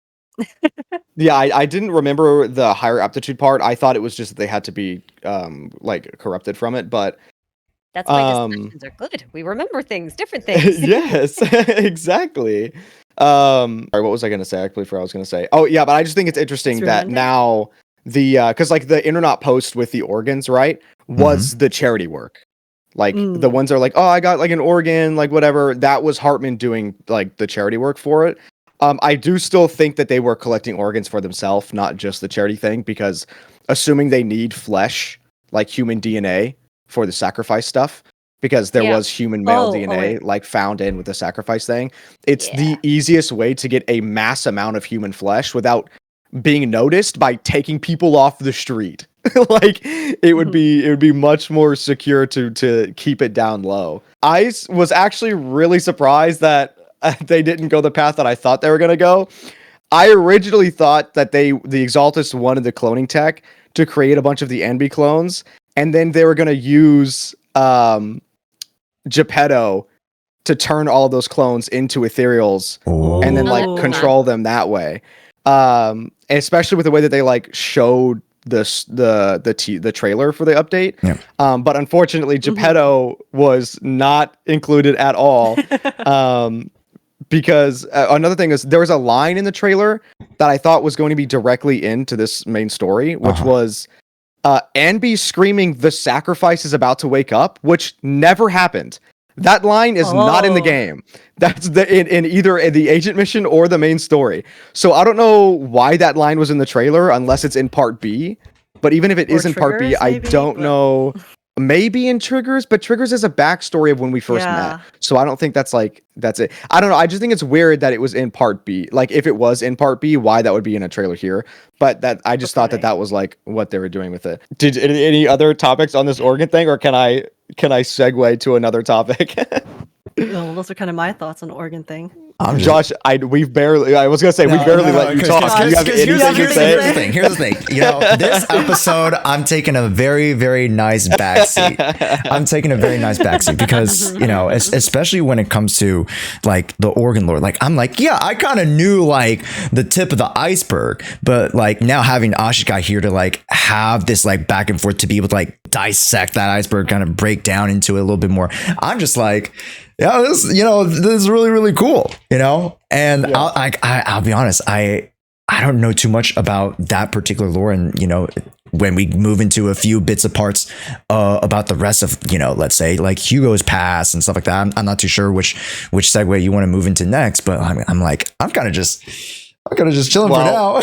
Yeah, I didn't remember the higher aptitude part. I thought it was just that they had to be like corrupted from it, but That's why Um, discussions are good. We remember things, different things. yes, exactly. Sorry, what was I gonna say? I completely forgot what I was gonna say. Oh yeah, but I just think it's interesting that Experiment. now the because like the internet post with the organs, right, was the charity work. Like the ones that are like, oh, I got like an organ, like whatever. That was Hartman doing like the charity work for it. I do still think that they were collecting organs for themselves, not just the charity thing, because assuming they need flesh, like human DNA for the sacrifice stuff, because there Yeah. was human male Oh, DNA wait. like found in with the sacrifice thing. It's Yeah. the easiest way to get a mass amount of human flesh without being noticed by taking people off the street. Like it would be much more secure to keep it down low. I was actually really surprised that they didn't go the path that I thought they were going to go. I originally thought that the Exaltists wanted the cloning tech to create a bunch of the Envy clones, and then they were going to use Geppetto to turn all those clones into ethereals and then like Ooh. control them that way. Especially with the way that they like showed the trailer for the update. Yeah. But unfortunately, Geppetto was not included at all. Because another thing is there was a line in the trailer that I thought was going to be directly into this main story, which was Anby screaming, "The sacrifice is about to wake up," which never happened. That line is not in the Oh. game. That's in either the agent mission or the main story. So I don't know why that line was in the trailer unless it's in part B. But even if it Or is in part B, Triggers, I maybe, don't but- know. Maybe in Triggers, but Triggers is a backstory of when we first Yeah. met. So I don't think that's it. I don't know. I just think it's weird that it was in part B. Like if it was in part B, why that would be in a trailer here. But that I just thought Okay. that was like what they were doing with it. Did any other topics on this organ thing, or can I segue to another topic? Well, those are kind of my thoughts on the organ thing. I'm just, Josh, I was gonna say we barely let you talk. Do you have anything to here's say? the thing. Here's the thing. You know, this episode, I'm taking a very, very nice backseat. I'm taking a very nice backseat because, you know, especially when it comes to like the organ lore, like I'm like, yeah, I kind of knew like the tip of the iceberg, but like now having Ashikai here to like have this like back and forth to be able to like dissect that iceberg, kind of break down into it a little bit more. I'm just like, yeah, this is really, really cool, you know? And I'll be honest, I don't know too much about that particular lore. And, you know, when we move into a few bits of parts about the rest of, you know, let's say like Hugo's past and stuff like that, I'm not too sure which segue you want to move into next, but I'm kind of just chilling for now.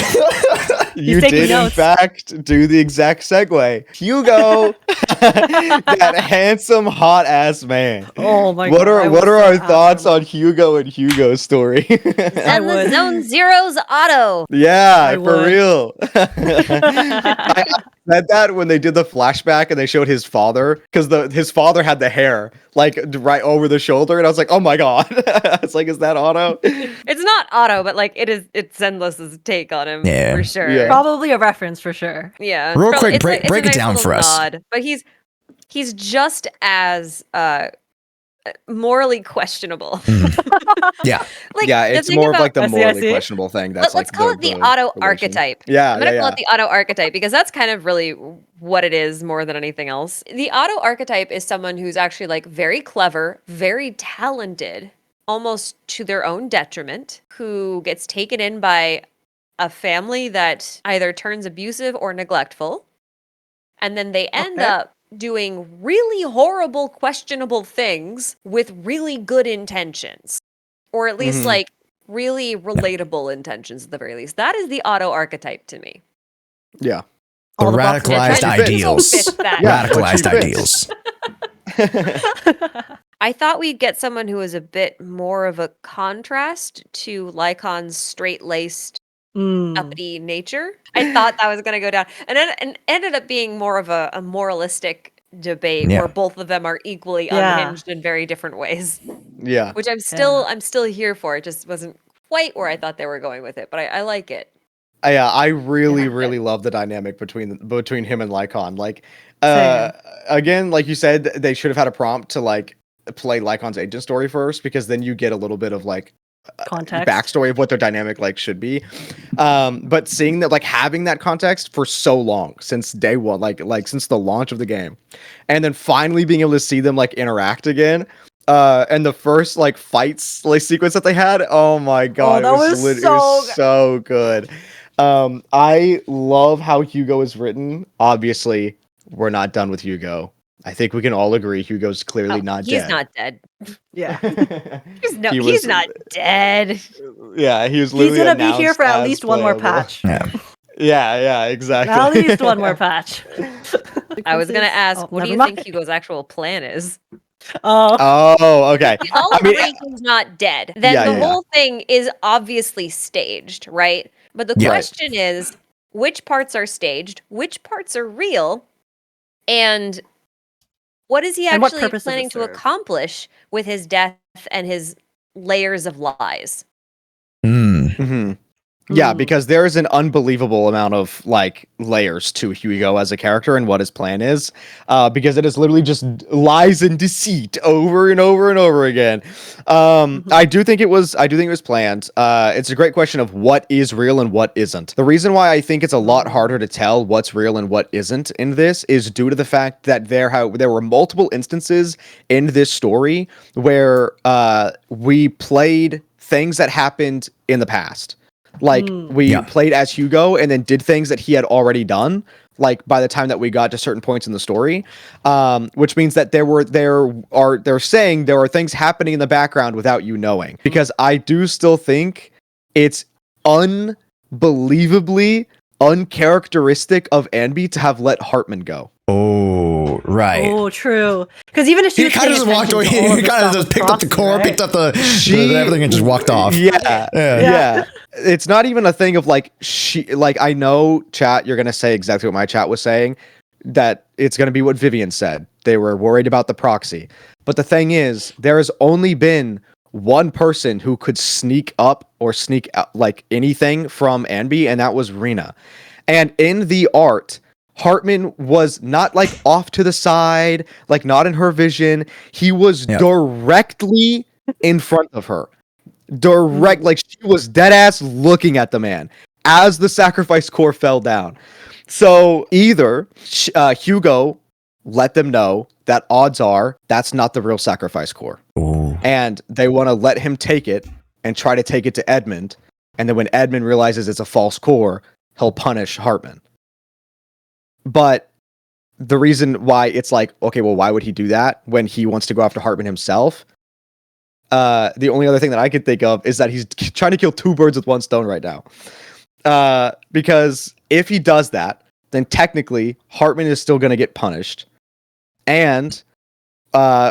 You taking did, notes. in fact, do the exact segue. Hugo, that handsome, hot ass man. Oh my What god. I are was what are so our happy thoughts about on Hugo and Hugo's story? I And the would. Zone Zero's auto. Yeah, I for would. real. I said that when they did the flashback and they showed his father, because his father had the hair like right over the shoulder, and I was like, oh my god. It's like, is that Otto? It's not auto, but like it's Zenless's take on him Yeah. for sure. Yeah. Probably a reference for sure. Yeah. Real It's quick, it's break a it nice down little for us. nod, but he's just as morally questionable. Yeah. Like Yeah, the it's thing more of about like the I see, I morally see. questionable thing. That's let's like call it the auto archetype. Yeah, I'm gonna yeah, call yeah. it the auto archetype because that's kind of really what it is more than anything else. The auto archetype is someone who's actually like very clever, very talented, almost to their own detriment, who gets taken in by a family that either turns abusive or neglectful, and then they end Okay. up doing really horrible, questionable things with really good intentions, or at least Mhm. like really relatable intentions at the very least. That is the auto archetype to me. Yeah. The All the boxes are radicalized checked. fit. ideals. Fit that. Yeah, but she Radicalized fits. ideals. I thought we'd get someone who was a bit more of a contrast to Lycaon's straight-laced, Mm. uppity nature. I thought that was going to go down, and ended up being more of a moralistic debate Yeah. where both of them are equally Yeah. unhinged in very different ways, Yeah. which I'm still here for. It just wasn't quite where I thought they were going with it, but I like it. Yeah, I really, Yeah. really love the dynamic between him and Lycon. Like, Same. again, like you said, they should have had a prompt to like play Lycon's agent story first, because then you get a little bit of like Context. backstory of what their dynamic like should be. But seeing that, like having that context for so long since day one, like since the launch of the game, and then finally being able to see them like interact again. And the first like fights like sequence that they had, oh my god, that was it so was so good. I love how Hugo is written. Obviously, we're not done with Hugo. I think we can all agree Hugo's clearly not he's dead. not dead. Yeah. He's not dead. Yeah, he was He's literally gonna be here announced for at as least one more playable. patch. Yeah. Yeah, exactly. At least one more patch. I was gonna ask, Oh, what do never you mind. think Hugo's actual plan is? Oh. Oh, okay. We all I mean, agree he's not dead. Then Yeah, the yeah. whole thing is obviously staged, right? But the Yeah. question is, which parts are staged, which parts are real, and what is he And what actually purpose does it planning to serve? accomplish with his death and his layers of lies? Mm. Mhm. Yeah, Hmm. because there is an unbelievable amount of like layers to Hugo as a character and what his plan is, because it is literally just lies and deceit over and over and over again. I do think it was planned. It's a great question of what is real and what isn't. The reason why I think it's a lot harder to tell what's real and what isn't in this is due to the fact that there were multiple instances in this story where we played things that happened in the past. Like we Yeah. played as Hugo and then did things that he had already done. Like by the time that we got to certain points in the story, which means that they're saying there are things happening in the background without you knowing. Because I do still think it's unbelievably uncharacteristic of Anby to have let Hartman go. Oh, right. Oh, true. Because even if she He was kind of paying just walked away. attention to all He of this kind of stuff just with picked up the Proxy, core, right? picked up the everything, and just walked off. Yeah. Yeah. It's not even a thing of like I know chat, you're gonna say exactly what my chat was saying, that it's gonna be what Vivian said. They were worried about the proxy. But the thing is, there has only been one person who could sneak up or sneak out like anything from Anby, and that was Rena. And in the art, Hartman was not like off to the side, like not in her vision. He was Yep. directly in front of her. Like she was dead ass looking at the man as the sacrifice core fell down. So either Hugo let them know that odds are that's not the real sacrifice core, Ooh. and they want to let him take it and try to take it to Edmund, and then when Edmund realizes it's a false core, he'll punish Hartman. But the reason why it's like, okay, well, why would he do that when he wants to go after Hartman himself? The only other thing that I could think of is that he's trying to kill two birds with one stone right now. Because if he does that, then technically Hartman is still going to get punished. And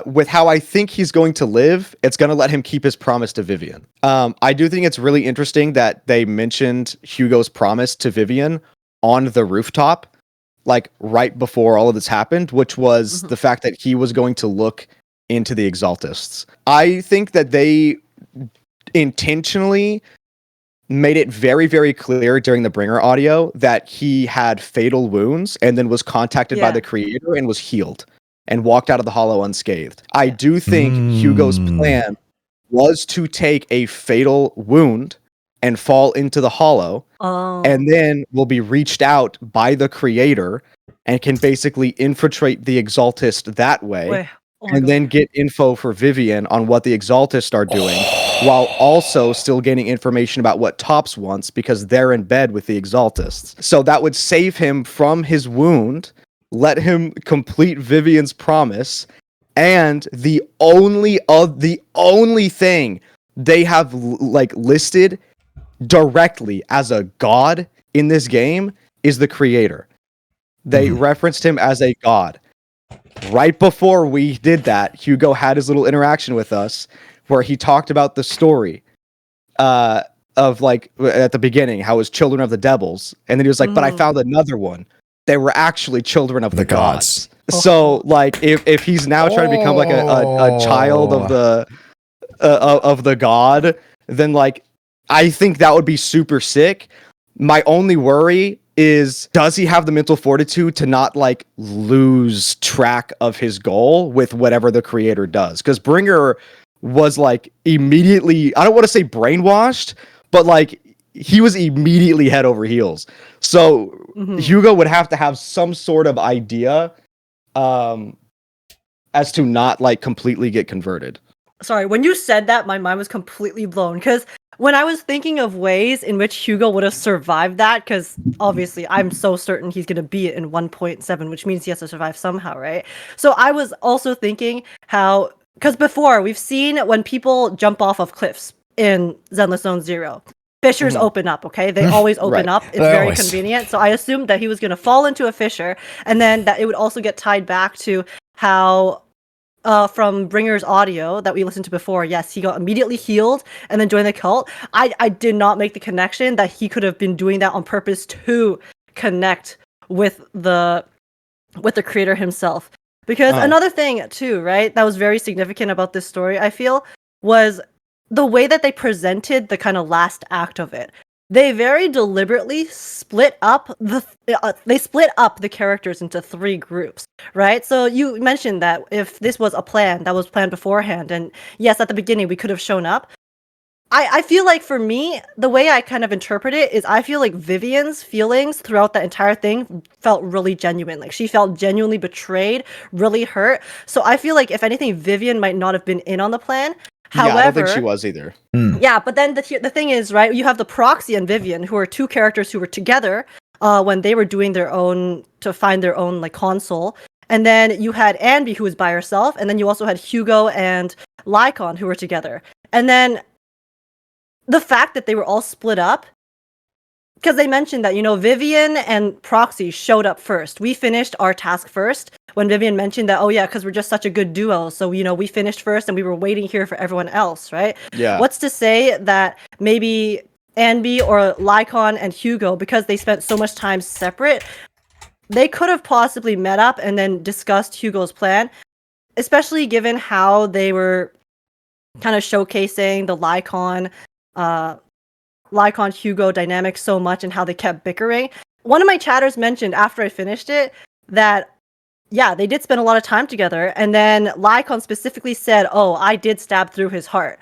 with how I think he's going to live, it's going to let him keep his promise to Vivian. I do think it's really interesting that they mentioned Hugo's promise to Vivian on the rooftop, like right before all of this happened, which was the fact that he was going to look into the Exaltists. I think that they intentionally made it very, very clear during the Bringer audio that he had fatal wounds and then was contacted by the creator and was healed and walked out of the hollow unscathed. I do think Hugo's plan was to take a fatal wound and fall into the hollow, and then will be reached out by the creator and can basically infiltrate the Exaltist that way, and then get info for Vivian on what the Exaltists are doing, while also still getting information about what Topps wants because they're in bed with the Exaltists. So that would save him from his wound, let him complete Vivian's promise, and the only thing they have listed directly as a god in this game is the creator. They referenced him as a god. Right before we did that, Hugo had his little interaction with us where he talked about the story of like at the beginning, how it was children of the devils. And then he was like, but I found another one. They were actually children of the gods. So like if he's now trying to become like a child of the god, then like I think that would be super sick. My only worry is, does he have the mental fortitude to not like lose track of his goal with whatever the creator does? Because Bringer was like immediately, I don't want to say brainwashed, but like he was immediately head over heels. So Hugo would have to have some sort of idea as to not like completely get converted. Sorry, when you said that, my mind was completely blown, because when I was thinking of ways in which Hugo would have survived that, because obviously I'm so certain he's going to beat it in 1.7, which means he has to survive somehow, right? So I was also thinking how, because before we've seen when people jump off of cliffs in Zenless Zone Zero, fissures open up, okay? They always open up. It's very convenient. So I assumed that he was going to fall into a fissure, and then that it would also get tied back to how from Bringer's audio that we listened to before, yes, he got immediately healed and then joined the cult. I did not make the connection that he could have been doing that on purpose to connect with the creator himself. Because another thing too, right, that was very significant about this story, I feel, was the way that they presented the kind of last act of it. They very deliberately split up the characters into 3 groups, right? So you mentioned that if this was a plan that was planned beforehand, and yes, at the beginning we could have shown up. I feel like for me, the way I kind of interpret it is I feel like Vivian's feelings throughout that entire thing felt really genuine. Like she felt genuinely betrayed, really hurt. So I feel like if anything, Vivian might not have been in on the plan. However, I don't think she was either. Yeah, but then the thing is, right, you have the Proxy and Vivian, who are 2 characters who were together when they were doing their own, to find their own like console. And then you had Anby, who was by herself, and then you also had Hugo and Lycaon, who were together. And then the fact that they were all split up, because they mentioned that, you know, Vivian and Proxy showed up first. We finished our task first. When Vivian mentioned that, oh yeah, because we're just such a good duo, so you know we finished first and we were waiting here for everyone else, right? Yeah. What's to say that maybe Anby or Lycaon and Hugo, because they spent so much time separate, they could have possibly met up and then discussed Hugo's plan, especially given how they were kind of showcasing the Lycaon Hugo dynamic so much and how they kept bickering. One of my chatters mentioned after I finished it that yeah, they did spend a lot of time together, and then Lycaon specifically said, oh, I did stab through his heart.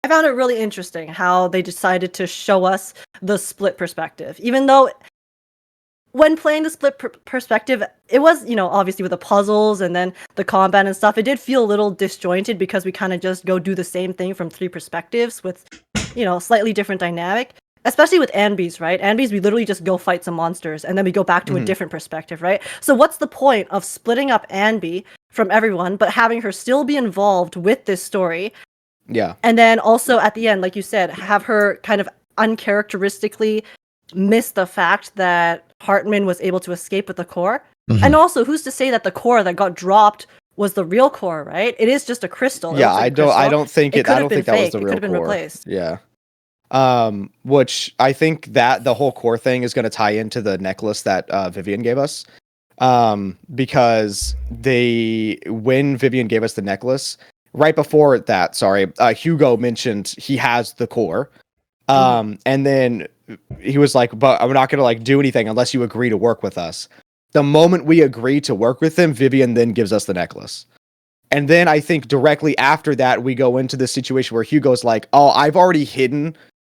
I found it really interesting how they decided to show us the split perspective, even though when playing the split perspective, it was, you know, obviously with the puzzles and then the combat and stuff, it did feel a little disjointed because we kind of just go do the same thing from 3 perspectives with, you know, slightly different dynamic. Especially with Anby's, right? Anby's, we literally just go fight some monsters and then we go back to a different perspective, right? So what's the point of splitting up Anby from everyone, but having her still be involved with this story? Yeah. And then also at the end, like you said, have her kind of uncharacteristically miss the fact that Hartman was able to escape with the core. Mhm. And also, who's to say that the core that got dropped was the real core, right? It is just a crystal. It Yeah, looks like I a don't. I crystal. don't think It it. could I have don't been think that was fake. the It could real have been core. replaced. Yeah. Which I think that the whole core thing is going to tie into the necklace that Vivian gave us. Because when Vivian gave us the necklace, right before that, sorry, Hugo mentioned he has the core. And then he was like, but I'm not going to like do anything unless you agree to work with us. The moment we agree to work with him, Vivian then gives us the necklace. And then I think directly after that, we go into the situation where Hugo's like, oh, I've already hidden,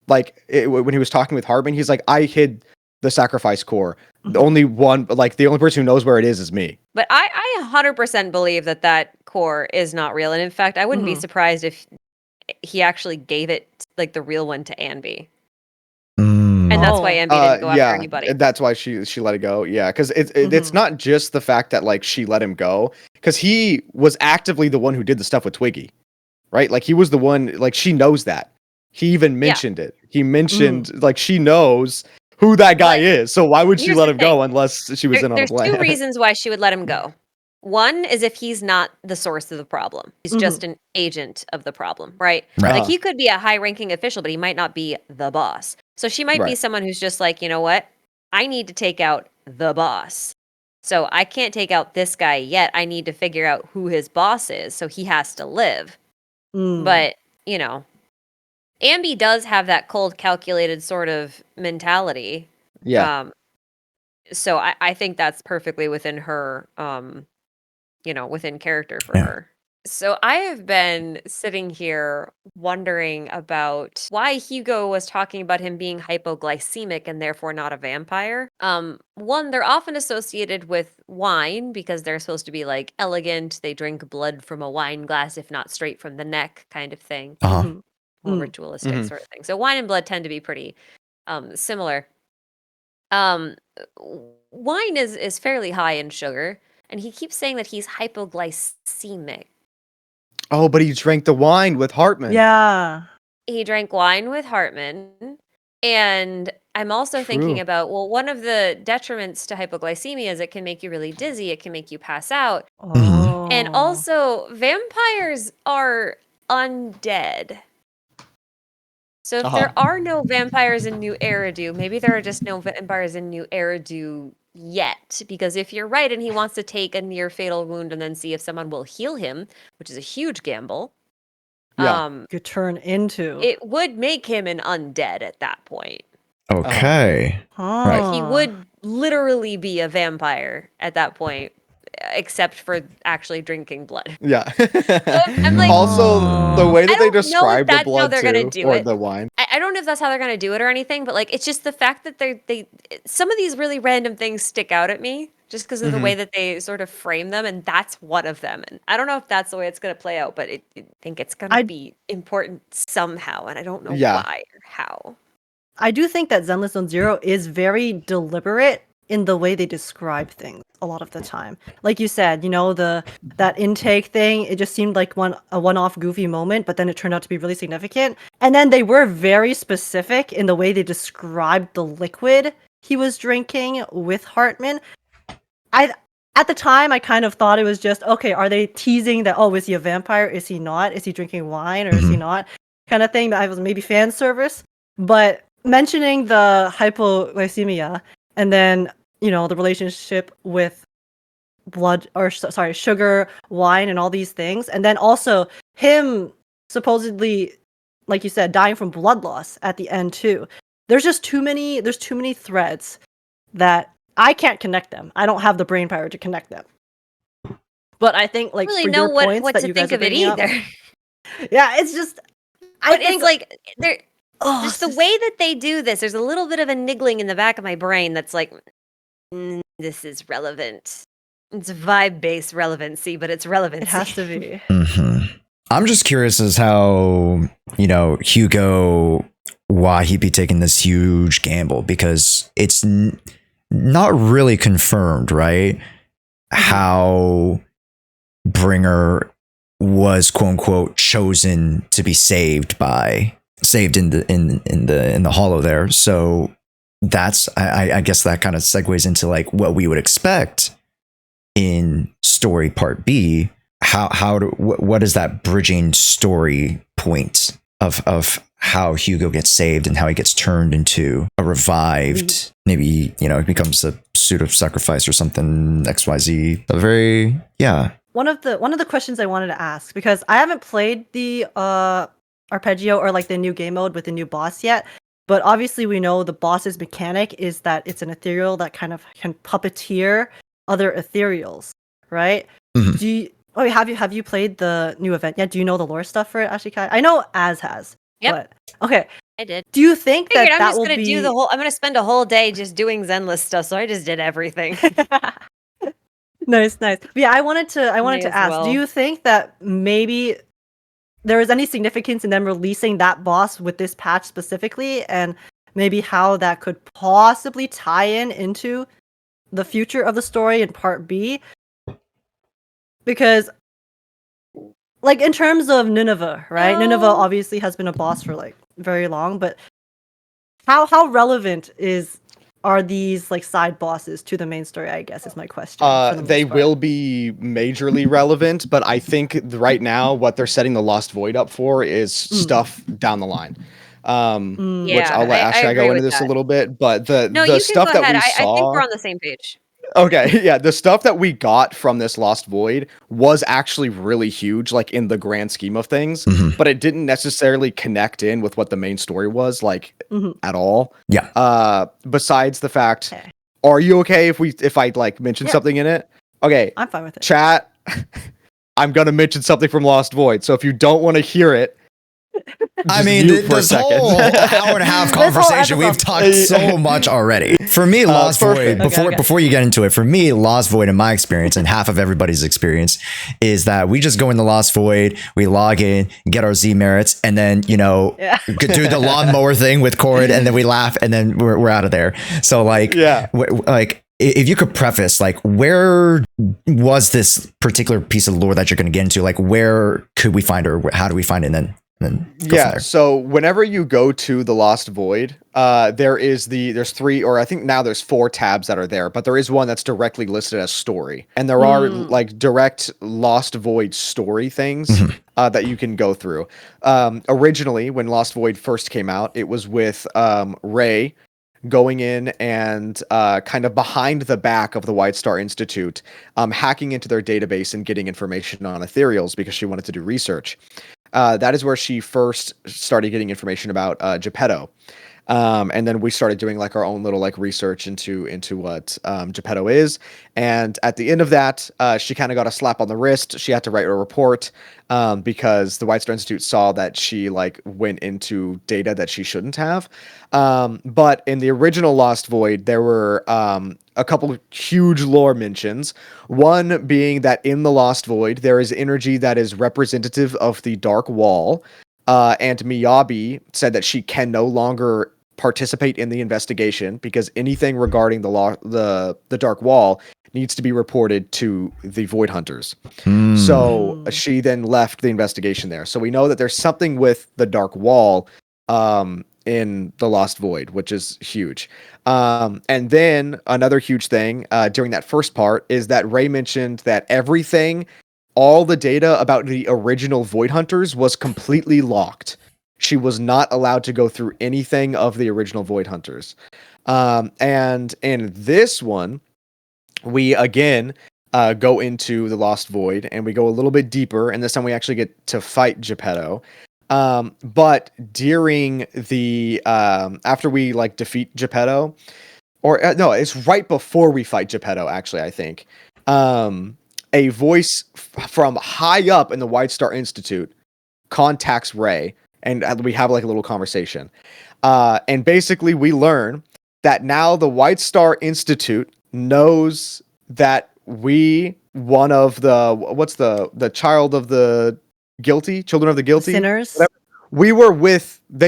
like when he was talking with Hartman, he's like, I hid the sacrifice core. The only one, like the only person who knows where it is me. But I 100% believe that that core is not real. And in fact, I wouldn't be surprised if he actually gave it like the real one to Anby. Mm. And that's why Anby didn't go after Yeah, anybody. that's why she let it go. Yeah, because it's not just the fact that like she let him go, because he was actively the one who did the stuff with Twiggy, right? Like he was the one. Like she knows that. He even mentioned it. He mentioned like she knows who that guy is. So why would she here's let the him go thing. unless she was in on the There's plan? two reasons why she would let him go. One is if he's not the source of the problem. He's just an agent of the problem, right? Right. Like he could be a high-ranking official, but he might not be the boss. So she might be Right. someone who's just like, you know what? I need to take out the boss. So I can't take out this guy yet. I need to figure out who his boss is, so he has to live. But, you know, Anby does have that cold, calculated sort of mentality. Yeah. So I think that's perfectly within her, within character for her. So I have been sitting here wondering about why Hugo was talking about him being hypoglycemic and therefore not a vampire. One, they're often associated with wine because they're supposed to be like elegant. They drink blood from a wine glass, if not straight from the neck, kind of thing. More ritualistic sort of thing. So wine and blood tend to be pretty similar. Wine is fairly high in sugar, and he keeps saying that he's hypoglycemic. Oh, but he drank the wine with Hartman. Yeah. He drank wine with Hartman, and I'm also thinking about, well, one of the detriments to hypoglycemia is it can make you really dizzy, it can make you pass out. And also, vampires are undead. So if there are no vampires in New Eridu, maybe there are just no vampires in New Eridu yet. Because if you're right and he wants to take a near fatal wound and then see if someone will heal him, which is a huge gamble, could turn into it would make him an undead at that point. Okay. Right. He would literally be a vampire at that point, except for actually drinking blood. Yeah. I'm like, also, the way that they I don't know if describe the that's how blood they're gonna too, do or it. the wine. I don't know if that's how they're gonna do it or anything, but like it's just the fact that they some of these really random things stick out at me just because of the way that they sort of frame them, and that's one of them. And I don't know if that's the way it's gonna play out, but I think it's gonna be important somehow, and I don't know why or how. I do think that Zenless Zone Zero is very deliberate in the way they describe things a lot of the time. Like you said, you know, that intake thing, it just seemed like a one-off goofy moment, but then it turned out to be really significant. And then they were very specific in the way they described the liquid he was drinking with Hartman. At the time, I kind of thought it was just, okay, are they teasing that, oh, is he a vampire? Is he not? Is he drinking wine or is he not? Kind of thing that I was maybe fan service. But mentioning the hypoglycemia and then, you know, the relationship with sugar, wine, and all these things. And then also him supposedly, like you said, dying from blood loss at the end too. There's too many threads that I can't connect them. I don't have the brain power to connect them. But I think, like, Really for know your what points that to you guys think are of it bringing up, either. yeah, it's just. But it's like there. Oh, Just the way that they do this, there's a little bit of a niggling in the back of my brain that's like, this is relevant. It's vibe-based relevancy, but it's relevancy. It has to be. I'm just curious as how, you know, Hugo, why he'd be taking this huge gamble, because it's not really confirmed, right? How Bringer was quote unquote chosen to be saved in the hollow there. So that's I guess that kind of segues into like what we would expect in story part B. What is that bridging story point of how Hugo gets saved and how he gets turned into a revived, maybe, you know, it becomes a pseudo sacrifice or something, XYZ. A very, yeah. One of the questions I wanted to ask, because I haven't played the arpeggio or like the new game mode with the new boss yet, but obviously we know the boss's mechanic is that it's an ethereal that kind of can puppeteer other ethereals, right? Mhm. Do you, have you played the new event yet? Do you know the lore stuff for it, Ashikai? I know Az has. Yep. But, okay. I did. Do you think Figured that I'm just will gonna be do the whole. I'm gonna spend a whole day just doing Zenless stuff, so I just did everything. Nice. But yeah, I wanted May to as ask, well. do you think that maybe there is any significance in them releasing that boss with this patch specifically, and maybe how that could possibly tie into the future of the story in part B? Because like in terms of Nineveh, right? Nineveh No. obviously has been a boss for like very long, but how relevant are these like side bosses to the main story, I guess is my question. for the They most part. will be majorly relevant, but I think right now what they're setting the Lost Void up for is stuff down the line. Mm. Which Yeah, I'll let I Ashikai agree go into with this a that. little bit, but the No, you can stuff go that ahead. we I think saw. we're on the same page. Okay, yeah, the stuff that we got from this Lost Void was actually really huge, like in the grand scheme of things, Mhm. but it didn't necessarily connect in with what the main story was, like Mhm. at all. Yeah. Besides the fact, Okay. are you okay if I like mention Yeah. something in it? Okay, I'm fine with it. chat. I'm gonna mention something from Lost Void, so if you don't want to hear it, I just mean, mute for a this second. whole hour and a half This whole conversation, we've episode. talked so much already. For me, Lost perfect. Void, Okay. before you get into it, for me, Lost Void in my experience and half of everybody's experience is that we just go in the Lost Void, we log in, get our Z merits, and then, you know, Yeah. do the lawnmower thing with Cord, and then we laugh, and then we're out of there. So like, Yeah. like if you could preface, like, where was this particular piece of lore that you're going to get into? Like, where could we find it, or how do we find it? And then go from Yeah, there. so whenever you go to the Lost Void, there's 3, or I think now there's 4 tabs that are there, but there is one that's directly listed as story, and there are like direct Lost Void story things that you can go through. Originally, when Lost Void first came out, it was with Ray going in and kind of behind the back of the White Star Institute, hacking into their database and getting information on ethereals because she wanted to do research. That is where she first started getting information about Geppetto. And then we started doing like our own little like research into what Geppetto is. And at the end of that, she kind of got a slap on the wrist. She had to write a report because the White Star Institute saw that she like went into data that she shouldn't have. But in the original Lost Void, there were a couple huge lore mentions. One being that in the Lost Void, there is energy that is representative of the Dark Wall. And Miyabi said that she can no longer participate in the investigation because anything regarding the Dark Wall needs to be reported to the Void Hunters. So she then left the investigation there. So we know that there's something with the Dark Wall in the Lost Void, which is huge. And then another huge thing during that first part is that Ray mentioned that all the data about the original Void Hunters was completely locked. She was not allowed to go through anything of the original Void Hunters. And in this one, we again go into the Lost Void and we go a little bit deeper, and this time we actually get to fight Geppetto. But during the after we like defeat Geppetto, or no, it's right before we fight Geppetto, actually, I think. A voice from high up in the White Star Institute contacts Ray, and we have like a little conversation. And basically, we learn that now the White Star Institute knows that one of the child of the guilty, children of the guilty, Sinners. they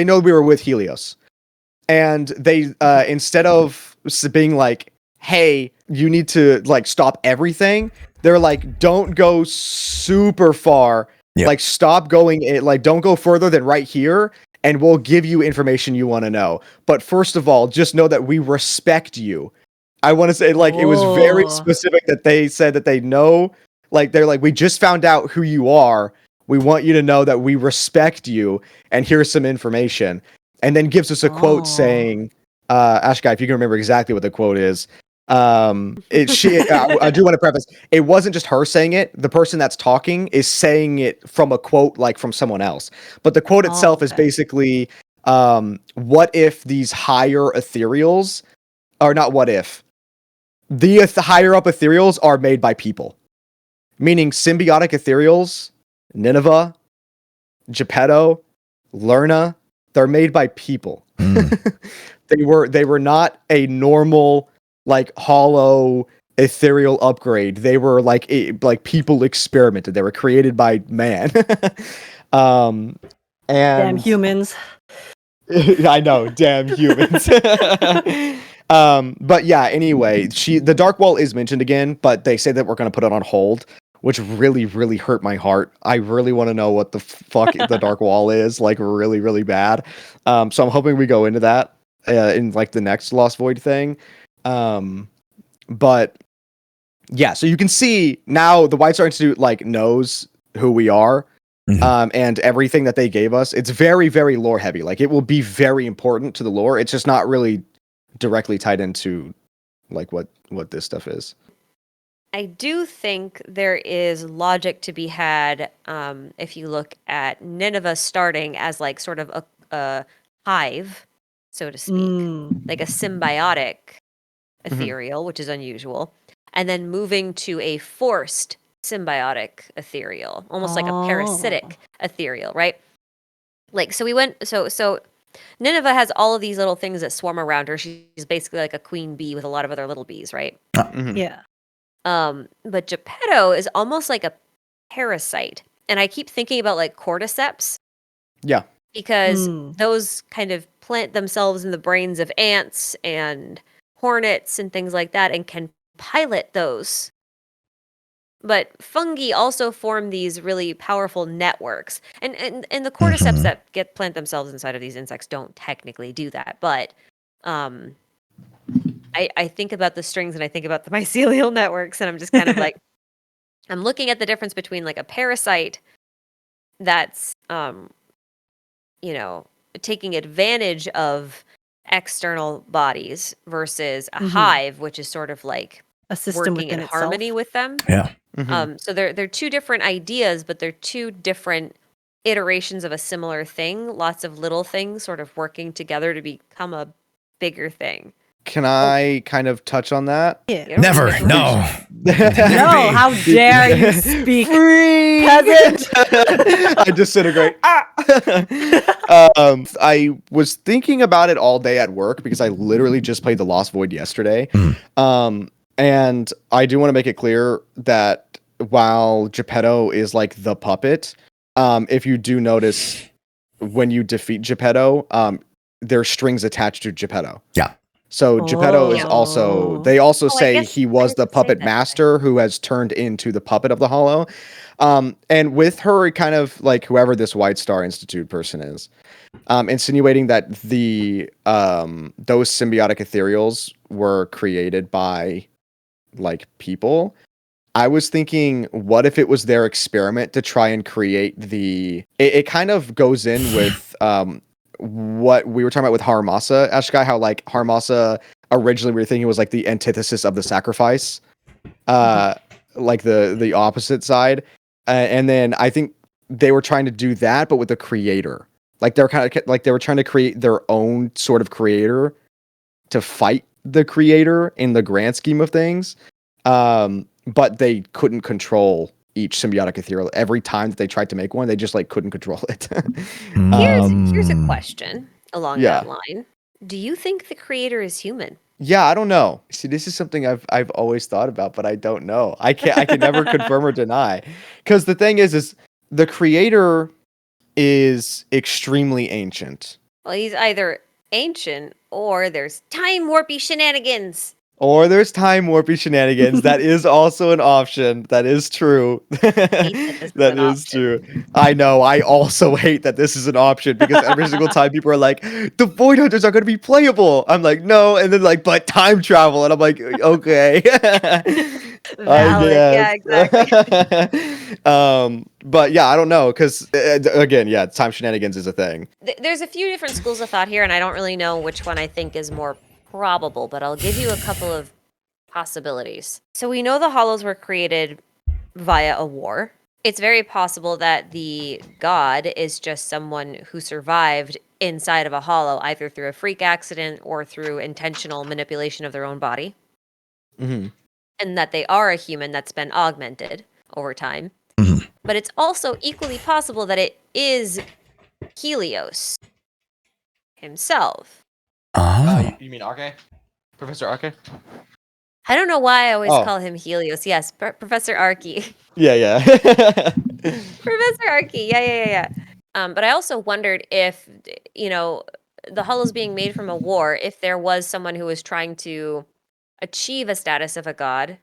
know we were with Helios. And they, instead of being like, hey, you need to like stop everything, they're like, don't go super far. Yep. Like, stop going, like, don't go further than right here. and we'll give you information you want to know. But first of all, just know that we respect you. I want to say, like, it was very Oh. specific that they said that they know, like, they're like, we just found out who you are. We want you to know that we respect you, and here's some information. And then gives us a quote Oh. saying, Ashikai, if you can remember exactly what the quote is, I do want to preface, it wasn't just her saying it. The person that's talking is saying it from a quote, like from someone else. But the quote itself is okay. basically, what if these higher ethereals, or not what if, the higher up ethereals are made by people, meaning symbiotic ethereals, Nineveh, Geppetto, Lerna, they're made by people. They were not a normal, like, hollow ethereal upgrade. They were like people experimented. They were created by man. And Damn humans. I know, damn humans. But yeah, anyway, the Dark Wall is mentioned again, but they say that we're gonna put it on hold, which really, really hurt my heart. I really want to know what the fuck the Dark Wall is, like, really, really bad. So I'm hoping we go into that in like the next Lost Void thing. But yeah, so you can see now the White Star Institute like knows who we are. And everything that they gave us, it's very, very lore heavy. Like, it will be very important to the lore. It's just not really directly tied into like what this stuff is. I do think there is logic to be had if you look at Nineveh starting as like sort of a hive, so to speak, like a symbiotic ethereal, which is unusual, and then moving to a forced symbiotic ethereal, almost like a parasitic ethereal, right? Like, so we went, so Nineveh has all of these little things that swarm around her. She's basically like a queen bee with a lot of other little bees, right? Yeah. But Geppetto is almost like a parasite. And I keep thinking about like cordyceps. Yeah. Because those kind of plant themselves in the brains of ants and hornets and things like that and can pilot those. But fungi also form these really powerful networks. And the cordyceps that plant themselves inside of these insects don't technically do that. But I think about the strings and I think about the mycelial networks, and I'm just kind of like, I'm looking at the difference between like a parasite that's, taking advantage of external bodies versus a hive, which is sort of like A system working in within harmony itself. with them. Yeah. So they're two different ideas, but they're two different iterations of a similar thing. Lots of little things sort of working together to become a bigger thing. Can I kind of touch on that? You don't Never. get to No. No, how dare you speak, peasant! I disintegrate. I was thinking about it all day at work because I literally just played the Lost Void yesterday. And I do want to make it clear that while Geppetto is like the puppet, if you do notice when you defeat Geppetto, there's strings attached to Geppetto. Yeah. So Geppetto is also, they also I say guess he I was the didn't say puppet that. master who has turned into the puppet of the Hollow. And with her kind of like whoever this White Star Institute person is, insinuating that the those symbiotic ethereals were created by like people. I was thinking, what if it was their experiment to try and create the... It kind of goes in with what we were talking about with Haramasa, Ashikai, how like Haramasa originally we were thinking was like the antithesis of the sacrifice, like the opposite side. And then I think they were trying to do that, but with the creator. Like they're kind of like they were trying to create their own sort of creator to fight the creator in the grand scheme of things. But they couldn't control each symbiotic ethereal. Every time that they tried to make one, they just like couldn't control it. Here's a question along Yeah. that line. Do you think the creator is human? Yeah, I don't know. See, this is something I've always thought about, but I don't know. I can never confirm or deny. Because the thing is the creator is extremely ancient. Well, he's either ancient or there's time warpy shenanigans. Or there's time warpy shenanigans. That is also an option. That is true. that this is That an is option. true. I know. I also hate that this is an option because every single time people are like, the Void Hunters are going to be playable. I'm like, no. And then like, but time travel. And I'm like, okay. I Valid. Yeah, exactly. guess. But yeah, I don't know. Because again, yeah, time shenanigans is a thing. There's a few different schools of thought here, and I don't really know which one I think is more probable, but I'll give you a couple of possibilities. So we know the Hollows were created via a war. It's very possible that the god is just someone who survived inside of a hollow, either through a freak accident or through intentional manipulation of their own body, Hmm. and that they are a human that's been augmented over time. Mhm. But it's also equally possible that it is Helios himself. Oh. You mean Arke? Professor Arke? I don't know why I always Oh. call him Helios. Yes, Professor Archie. Yeah, yeah. Professor Archie. Yeah. But I also wondered if, the Hollows being made from a war, if there was someone who was trying to achieve a status of a god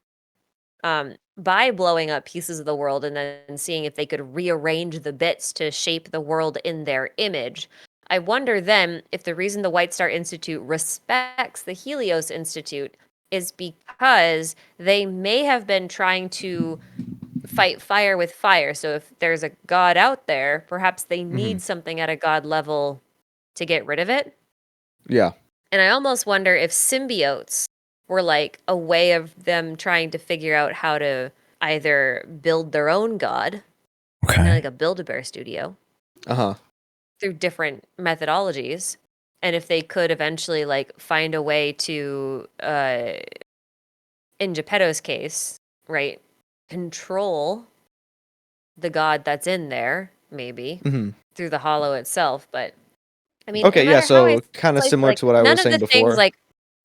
by blowing up pieces of the world and then seeing if they could rearrange the bits to shape the world in their image. I wonder then if the reason the White Star Institute respects the Helios Institute is because they may have been trying to fight fire with fire. So if there's a god out there, perhaps they need something at a god level to get rid of it. Yeah. And I almost wonder if symbiotes were like a way of them trying to figure out how to either build their own god, kind of Okay. like a Build-A-Bear studio, Uh-huh. through different methodologies. And if they could eventually like find a way to, in Geppetto's case, right, control the god that's in there, maybe Hmm. through the hollow itself. But I mean, no Okay, yeah, matter how I so kind of slice it, similar like to what I none was of saying the things before. like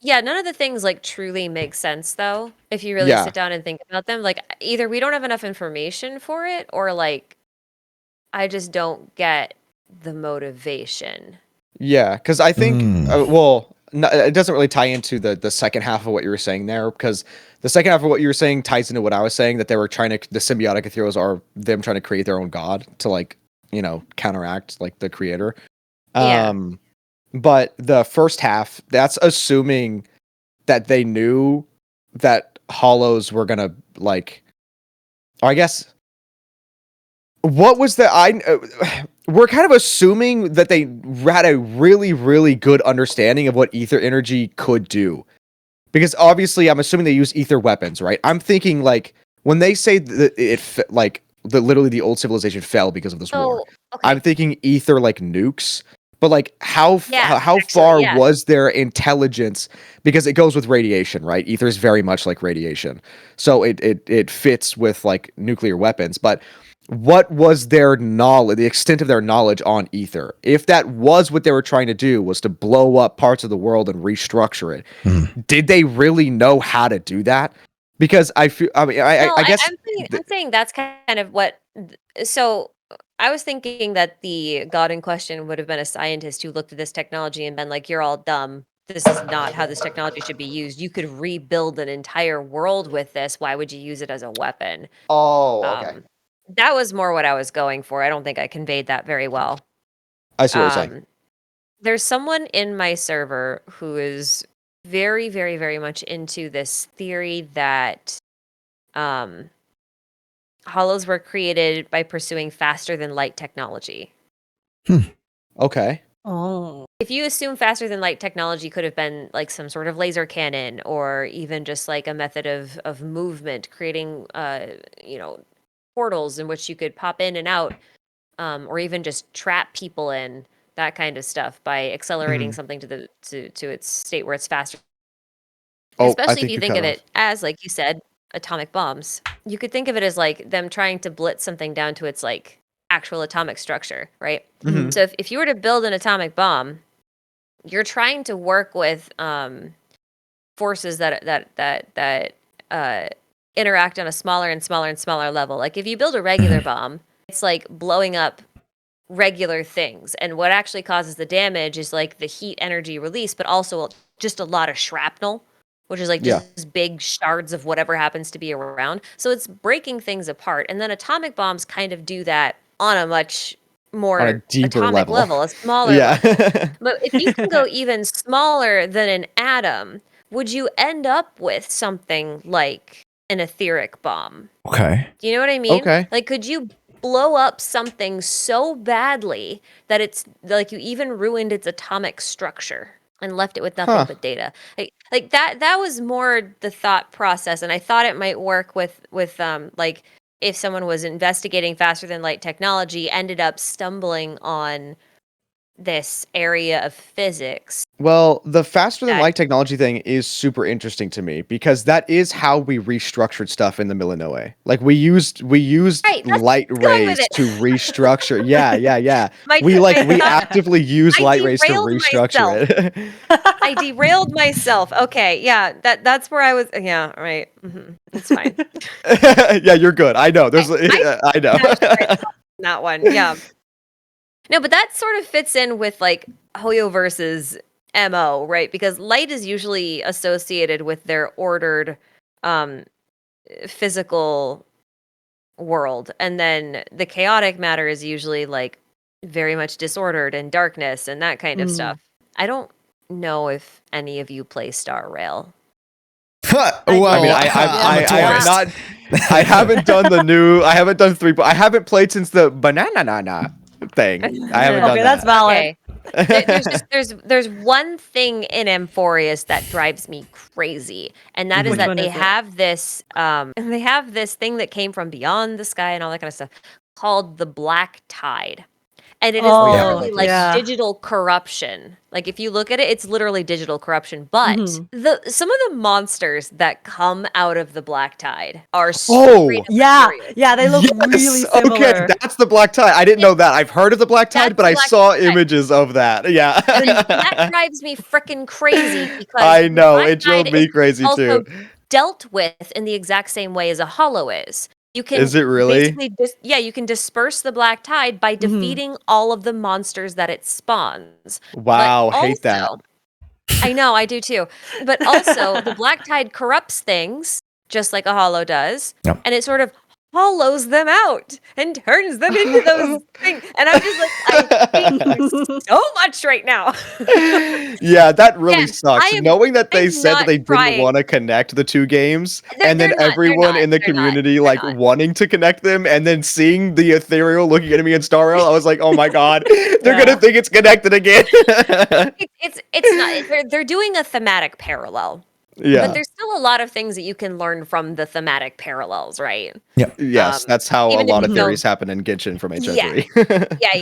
yeah, none of the things like truly make sense though. If you really Yeah. sit down and think about them, like either we don't have enough information for it, or like I just don't get the motivation. Yeah, because I think, Mm. well, no, it doesn't really tie into the second half of what you were saying there, because the second half of what you were saying ties into what I was saying, that they were trying to, the symbiotic heroes are them trying to create their own god to like, counteract like the creator. Yeah. But the first half, that's assuming that they knew that hollows were gonna like, or I guess what was the we're kind of assuming that they had a really really good understanding of what ether energy could do, because obviously I'm assuming they use ether weapons, right? I'm thinking like when they say that like literally the old civilization fell because of this war, So okay. I'm thinking ether like nukes. But like Yeah, how actually, far yeah. was their intelligence, because it goes with radiation, right? Ether is very much like radiation, so it fits with like nuclear weapons. But what was their knowledge, the extent of their knowledge on ether? If that was what they were trying to do, was to blow up parts of the world and restructure it, Mm. did they really know how to do that? Because I feel, I mean, No, I guess, I'm saying that's kind of what. So I was thinking that the god in question would have been a scientist who looked at this technology and been like, "You're all dumb. This is not how this technology should be used. You could rebuild an entire world with this. Why would you use it as a weapon?" oh, okay, Um, that was more what I was going for. I don't think I conveyed that very well. I see what you're saying. Um, there's someone in my server who is very, very, very much into this theory that um, hollows were created by pursuing faster than light technology. Okay. Oh. If you assume faster than light technology could have been like some sort of laser cannon, or even just like a method of movement, creating portals in which you could pop in and out, or even just trap people in, that kind of stuff, by accelerating Mhm. something to its state where it's faster. Oh, I Especially if think you you think cut of off. it as, like you said, atomic bombs. You could think of it as like them trying to blitz something down to its like actual atomic structure, right? Mhm. So if you were to build an atomic bomb, you're trying to work with forces that interact on a smaller and smaller and smaller level. Like if you build a regular Mhm. bomb, it's like blowing up regular things, and what actually causes the damage is like the heat energy release, but also just a lot of shrapnel, which is like just big shards of whatever happens to be around. So it's breaking things apart. And then atomic bombs kind of do that on a much more On a deeper atomic level, a smaller level. But if you can go even smaller than an atom, would you end up with something like an etheric bomb? Okay. Do you know what I mean? Okay. Like, could you blow up something so badly that it's like you even ruined its atomic structure and left it with nothing but data? Like that was more the thought process, and I thought it might work with like if someone was investigating faster than light technology, ended up stumbling on this area of physics. Well, the faster than light technology thing is super interesting to me because that is how we restructured stuff in the Milanoe. Like we used light rays to restructure. Yeah. We actively use light rays to restructure it. I derailed myself. Okay, yeah, that's where I was. Yeah, right. It's fine. Yeah, you're good. I know. I know. That one. Yeah. No, but that sort of fits in with like Hoyoverse's MO, right? Because light is usually associated with their ordered physical world. And then the chaotic matter is usually like very much disordered and darkness and that kind of stuff. I don't know if any of you play Star Rail. Well, I mean, I haven't done the new. I haven't done 3. I haven't played since the banana thing. I haven't done that. That's valid. Okay. There's one thing in Amphorius that drives me crazy, and that is that they have this thing that came from beyond the sky and all that kind of stuff called the Black Tide. And it is literally like digital corruption. Like if you look at it, it's literally digital corruption. But some of the monsters that come out of the Black Tide are straight up serious. Yeah, they look really similar. Okay, that's the Black Tide. I didn't know that. I've heard of the Black Tide, but I saw images of that. Yeah. That drives me freaking crazy because I know, it drove me crazy too. Dealt with in the exact same way as a hollow is. You can Is it really? You can disperse the Black Tide by defeating all of the monsters that it spawns. Wow, hate that. I know, I do too. But also, the Black Tide corrupts things, just like a hollow does, and it sort of hollows them out and turns them into those things. And I'm just like, I hate you so much right now. Yeah, that really sucks. Knowing that they said that they didn't want to connect the two games, and then everyone in the community wanting to connect them, and then seeing the ethereal looking at me in Star Rail, I was like, oh my god, they're gonna think it's connected again. It's not. They're doing a thematic parallel. Yeah. But there's still a lot of things that you can learn from the thematic parallels, right? Yeah. Yes, that's how a lot of theories happen in Genshin from HO3. Yeah.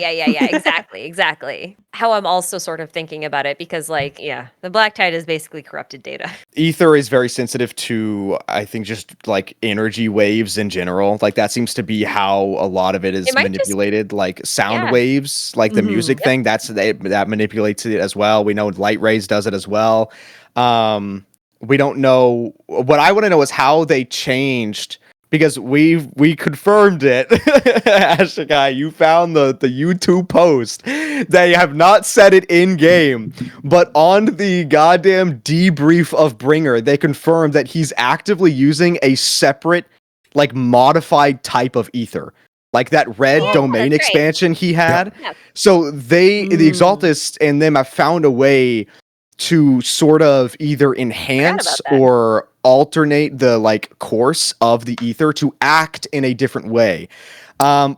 Exactly. How I'm also sort of thinking about it because, the Black Tide is basically corrupted data. Ether is very sensitive to, I think, just like energy waves in general. Like that seems to be how a lot of it is manipulated. Like sound waves, like the music thing. That manipulates it as well. We know light rays does it as well. We don't know. What I want to know is how they changed, because we confirmed it. Ashikai, you found the YouTube post. They have not said it in game, but on the goddamn debrief of Bringer, they confirmed that he's actively using a separate, like, modified type of ether. Like that red domain expansion he had. Yeah. So the Exaltists and them have found a way to sort of either enhance or alternate the course of the ether to act in a different way,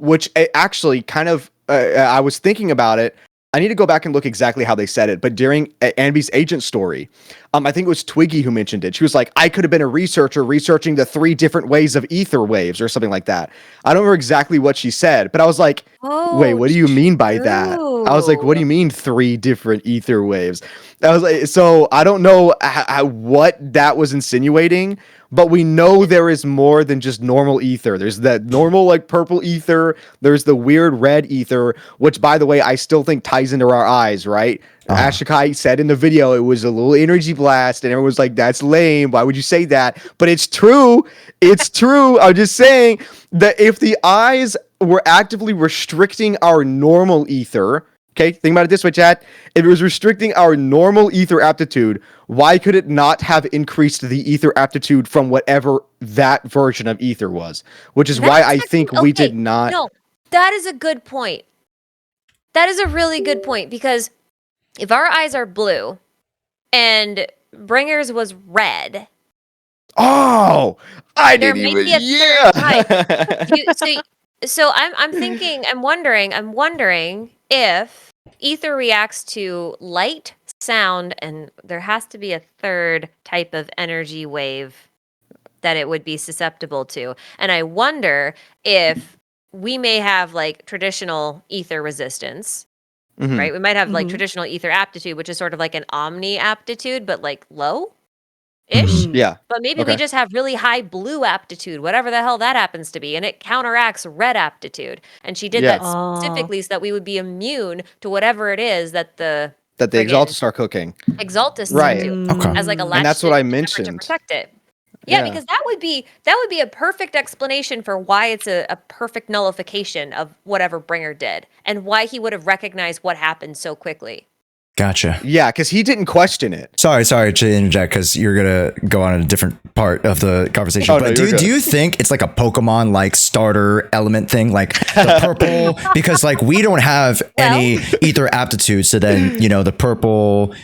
which actually kind of I was thinking about it. I need to go back and look exactly how they said it, but during Anby's agent story, I think it was Twiggy who mentioned it. She was like, I could have been a researcher researching the 3 different ways of ether waves or something like that. I don't remember exactly what she said, but I was like, wait, what do you mean by that? I was like, what do you mean 3 different ether waves? I was like, so I don't know what that was insinuating, but we know there is more than just normal ether. There's that normal purple ether. There's the weird red ether, which, by the way, I still think ties into our eyes, right? Ashikai said in the video it was a little energy blast, and everyone was like, that's lame. Why would you say that? But it's true. It's true. I'm just saying that if the eyes were actively restricting our normal ether, Okay, think about it this way, chat. If it was restricting our normal ether aptitude, why could it not have increased the ether aptitude from whatever that version of ether was? Which is why That's I actually- think we okay, did not. No, that is a good point. That is a really good point because if our eyes are blue and Bringer's was red, Oh, I there didn't might even. be a Yeah. third type. So I'm thinking, I'm wondering if ether reacts to light, sound, and there has to be a third type of energy wave that it would be susceptible to. And I wonder if we may have like traditional ether resistance, Mhm. right? We might have like Mhm. traditional ether aptitude, which is sort of like an omni aptitude, but like low ish. Mhm. Yeah. But maybe we Okay. just have really high blue aptitude, whatever the hell that happens to be, and it counteracts red aptitude. And she did that Yes. specifically so that we would be immune to whatever it is that the That the friggin' Exaltists are cooking. Exaltists Right. are doing Okay. as like a Mm. last And that's what I effort to mentioned. protect it. Yeah, Yeah. because that would be a perfect explanation for why it's a perfect nullification of whatever Bringer did and why he would have recognized what happened so quickly. Gotcha. Yeah, because he didn't question it. Sorry to interject because you're gonna go on a different part of the conversation. Oh, no, but you're do good. you think it's like a Pokemon like starter element thing, like the purple? Because like we don't have any ether aptitude, so then the purple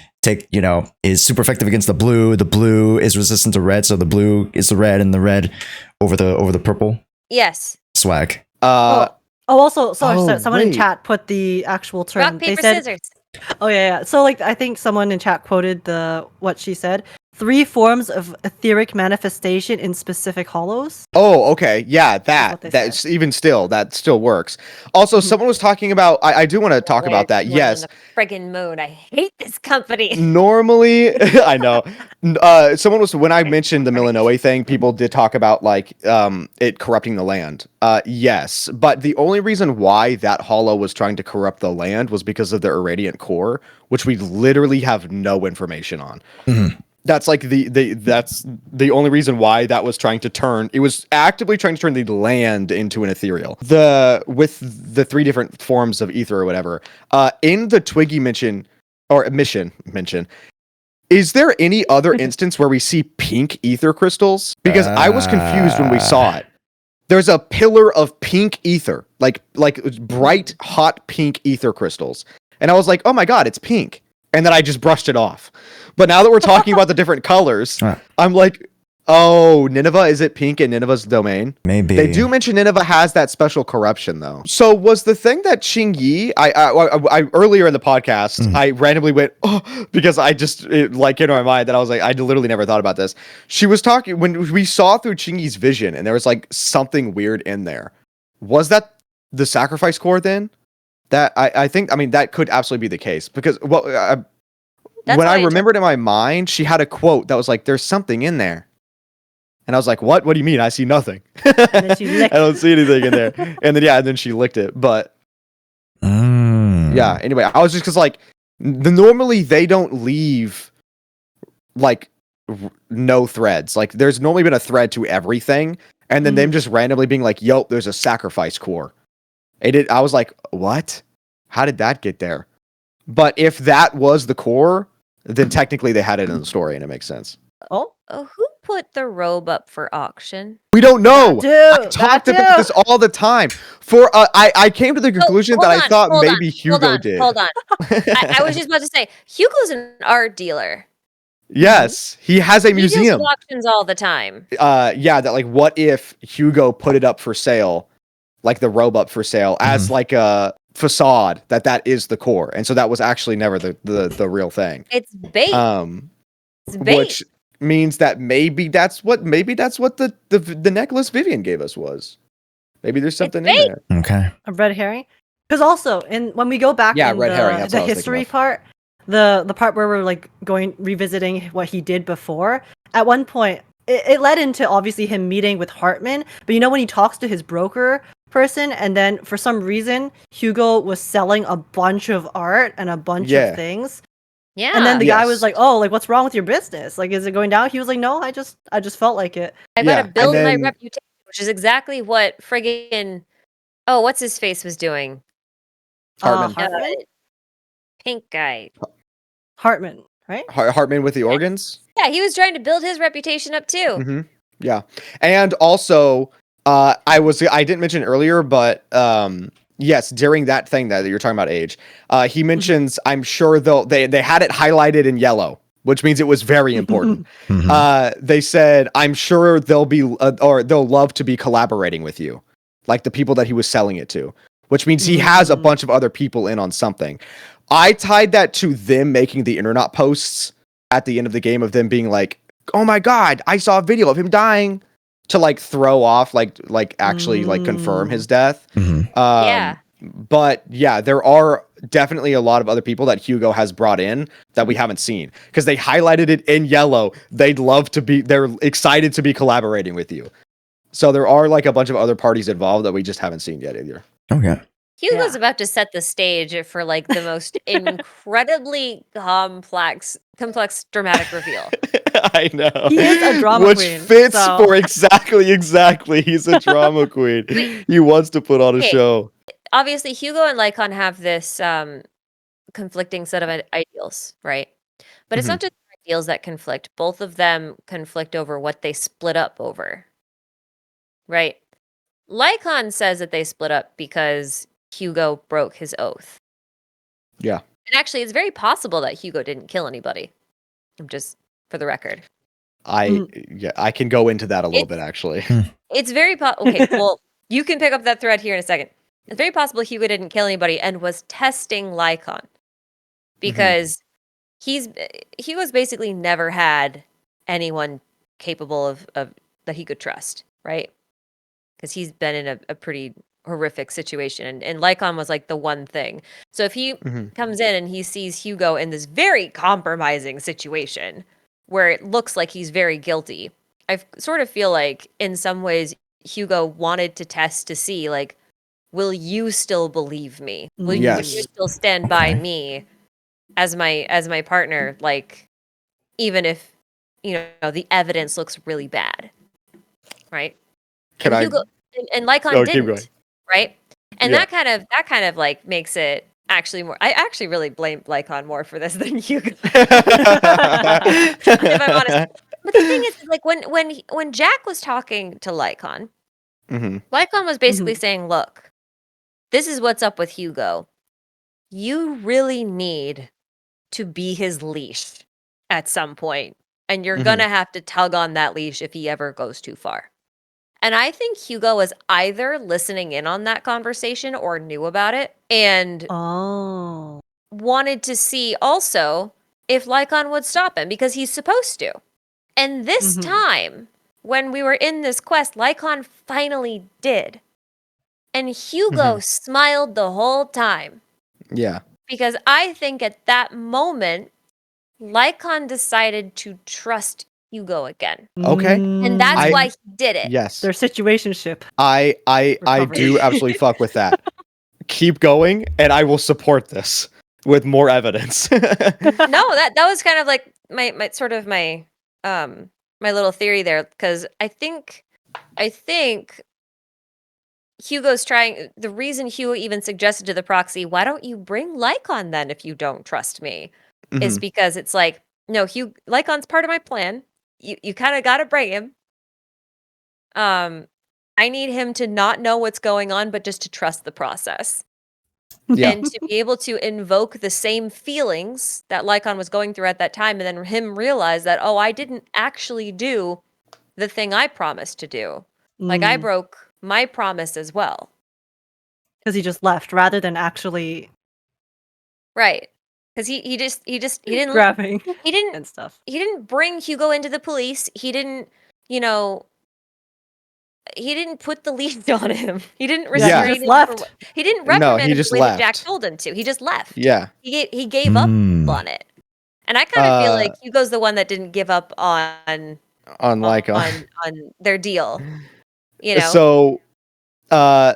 is super effective against the blue. The blue is resistant to red, so the blue is the red, and the red over the purple. Yes. Swag. Also, sorry, Oh, someone in wait. chat put the actual term. Rock, They paper, said, scissors. "Oh yeah, yeah." So like, I think someone in chat quoted what she said. 3 forms of etheric manifestation in specific hollows. Oh, okay. Yeah, what that they that's even still that still works. Also, someone was talking about. I do want to talk about that. Yes. The friggin' moon. I hate this company. Normally, I know. Someone was when I mentioned the Millinoe thing, people did talk about like it corrupting the land. Yes, but the only reason why that hollow was trying to corrupt the land was because of the irradiant core, which we literally have no information on. Mhm. That's like that's the only reason why that was trying to turn. It was actively trying to turn the land into an ethereal. With the 3 different forms of ether or whatever. In the Twiggy mission. Is there any other instance where we see pink ether crystals? Because I was confused when we saw it. There's a pillar of pink ether, like bright, hot pink ether crystals. And I was like, oh my god, it's pink. And then I just brushed it off. But now that we're talking about the different colors, I'm like, oh, Nineveh, is it pink in Nineveh's domain? Maybe. They do mention Nineveh has that special corruption, though. So was the thing that Xing Yi, I earlier in the podcast, I randomly went, oh, because it like in my mind that I was like, I literally never thought about this. She was talking, when we saw through Xing Yi's vision, and there was like something weird in there. Was that the sacrifice core then? That I think, I mean, that could absolutely be the case. Because when I remembered in my mind, she had a quote that was like, there's something in there. And I was like, what? What do you mean? I see nothing. then she licked I don't see anything in there. And then she licked it. But yeah, anyway, I was just because like normally they don't leave like no threads. Like there's normally been a thread to everything. And then them just randomly being like, yo, there's a sacrifice core. I was like, what? How did that get there? But if that was the core, then technically they had it in the story and it makes sense. Oh, Who put the robe up for auction? We don't know. I that talked too. about this all the time. I came to the conclusion that I thought maybe Hugo did. Hold on. I was just about to say, Hugo's an art dealer. Yes, he has a He deals museum. with auctions all the time. Yeah, that like what if Hugo put it up for sale, like the robe up for sale as like a facade that is the core, and so that was actually never the real thing. It's bait. It's bait. Which means that maybe that's what the necklace Vivian gave us was. Maybe there's something in there. Okay. A red herring. Because also, when we go back Yeah, in red herring, that's the what I was history thinking part, the part where we're like revisiting what he did before, at one point, it led into obviously him meeting with Hartman, but when he talks to his broker person, and then for some reason, Hugo was selling a bunch of art and a bunch of things. Yeah. And then the guy was like, "Oh, like what's wrong with your business? Like, is it going down?" He was like, "No, I just felt like it." I gotta build my reputation, which is exactly what friggin' what's his face was doing. Hartman. Hartman? pink guy. Hartman, right? Hartman with the organs. Yeah, he was trying to build his reputation up too. Mm-hmm. Yeah, and also, I didn't mention earlier, but yes, during that thing that you're talking about, Age, he mentions, I'm sure they had it highlighted in yellow, which means it was very important. They said, I'm sure they'll be or they'll love to be collaborating with you, like the people that he was selling it to, which means he has a bunch of other people in on something. I tied that to them making the internet posts at the end of the game of them being like, oh my god, I saw a video of him dying, to like throw off, like actually like confirm his death. Yeah. But yeah, there are definitely a lot of other people that Hugo has brought in that we haven't seen because they highlighted it in yellow. They're excited to be collaborating with you. So there are like a bunch of other parties involved that we just haven't seen yet either. Okay. Hugo's about to set the stage for like the most incredibly complex dramatic reveal. I know. He is a drama Which queen, fits so- for exactly. He's a drama queen. He wants to put on a Okay. show. Obviously, Hugo and Lycaon have this conflicting set of ideals, right? But it's not just ideals that conflict. Both of them conflict over what they split up over, right? Lycaon says that they split up because Hugo broke his oath. Yeah. And actually, it's very possible that Hugo didn't kill anybody. Just for the record. I can go into that a little bit actually. It's very okay, well, you can pick up that thread here in a second. It's very possible Hugo didn't kill anybody and was testing Lycaon. Because Hugo's basically never had anyone capable of that he could trust, right? Because he's been in a pretty horrific situation, and Lycaon was like the one thing. So if he comes in and he sees Hugo in this very compromising situation where it looks like he's very guilty, I sort of feel like in some ways Hugo wanted to test to see, like, will you still believe me? Will you still stand by me as my partner, like, even if, you know, the evidence looks really bad, right? Hugo and Lycaon didn't, right? And that kind of like makes it actually more. I actually really blame Lycaon more for this than Hugo. If I'm honest. But the thing is, like, when Jack was talking to Lycaon, Lycaon was basically saying, "Look, this is what's up with Hugo. You really need to be his leash at some point, and you're gonna have to tug on that leash if he ever goes too far." And I think Hugo was either listening in on that conversation or knew about it and wanted to see also if Lycaon would stop him because he's supposed to. And this time, when we were in this quest, Lycaon finally did. And Hugo smiled the whole time. Yeah. Because I think at that moment, Lycaon decided to trust Hugo again. Okay. And that's why he did it. Yes. Their situationship. I do absolutely fuck with that. Keep going, and I will support this with more evidence. No, that was kind of like my sort of my little theory there, because I think Hugo's trying. The reason Hugo even suggested to the Proxy, why don't you bring Lycaon then if you don't trust me, is because it's like, no, Lycaon's part of my plan. You kind of got to bring him. I need him to not know what's going on, but just to trust the process. Yeah. And to be able to invoke the same feelings that Lycaon was going through at that time, and then him realize that, oh, I didn't actually do the thing I promised to do. Like, I broke my promise as well. Because he just left rather than actually Right. Because he didn't grabbing he didn't and stuff. He didn't bring Hugo into the police. He didn't, he didn't put the leash on him. He didn't restrain just him. left. He didn't reprimand he him just the way that Jack left. told him to. He just left. Yeah. He gave up on it. And I kind of feel like Hugo's the one that didn't give up on Lycaon. on their deal. You know? So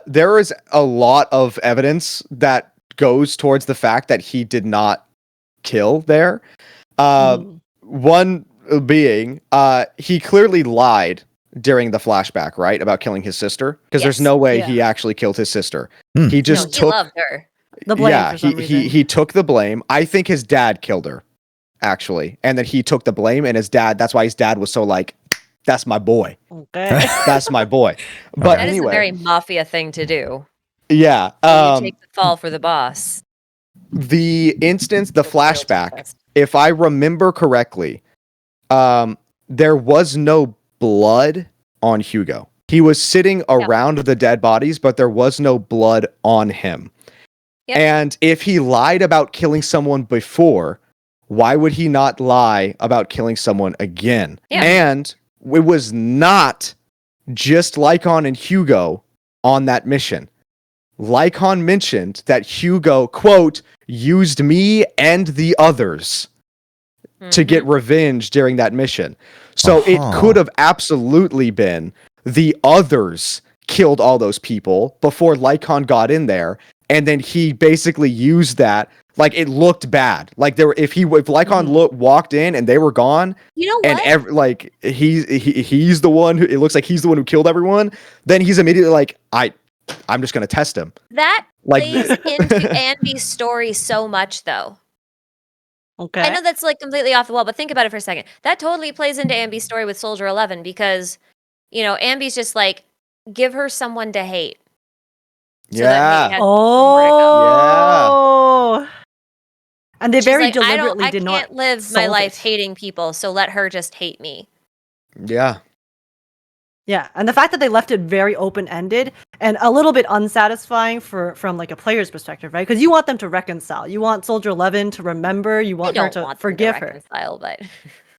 there is a lot of evidence that goes towards the fact that he did not kill there. One being he clearly lied during the flashback, right, about killing his sister, because there's no way he actually killed his sister. He just he loved her. the blame yeah, for some reason. he took the blame. I think his dad killed her, actually, and then he took the blame, and his dad. That's why his dad was so like, "That's my boy. Okay. That's my boy." But That is a anyway, very mafia thing to do. yeah. You take the fall for the boss. The instance, the It's a real flashback, tempest. if I remember correctly, there was no blood on Hugo. He was sitting around the dead bodies, but there was no blood on him. Yep. And if he lied about killing someone before, why would he not lie about killing someone again? Yeah. And it was not just Lycaon and Hugo on that mission. Lycaon mentioned that Hugo, quote, used me and the others to get revenge during that mission. So it could have absolutely been the others killed all those people before Lycaon got in there, and then he basically used that. Like, it looked bad. Like, if Lycaon walked in and they were gone, You know what? and he's the one who, it looks like he's the one who killed everyone, then he's immediately like, I'm just gonna test him. That Like, plays into Andy's story so much, though. Okay. I know that's like completely off the wall, but think about it for a second. That totally plays into Ambi's story with Soldier 11 because, you know, Ambi's just like, give her someone to hate. So that he has somewhere to go. Oh. And they She's very like, deliberately I did not. can't live my solve life it. hating people, so let her just hate me. yeah. Yeah, and the fact that they left it very open-ended and a little bit unsatisfying from like a player's perspective, right? Because you want them to reconcile. You want Soldier 11 to remember. You I want her don't to want them forgive to her. reconcile, but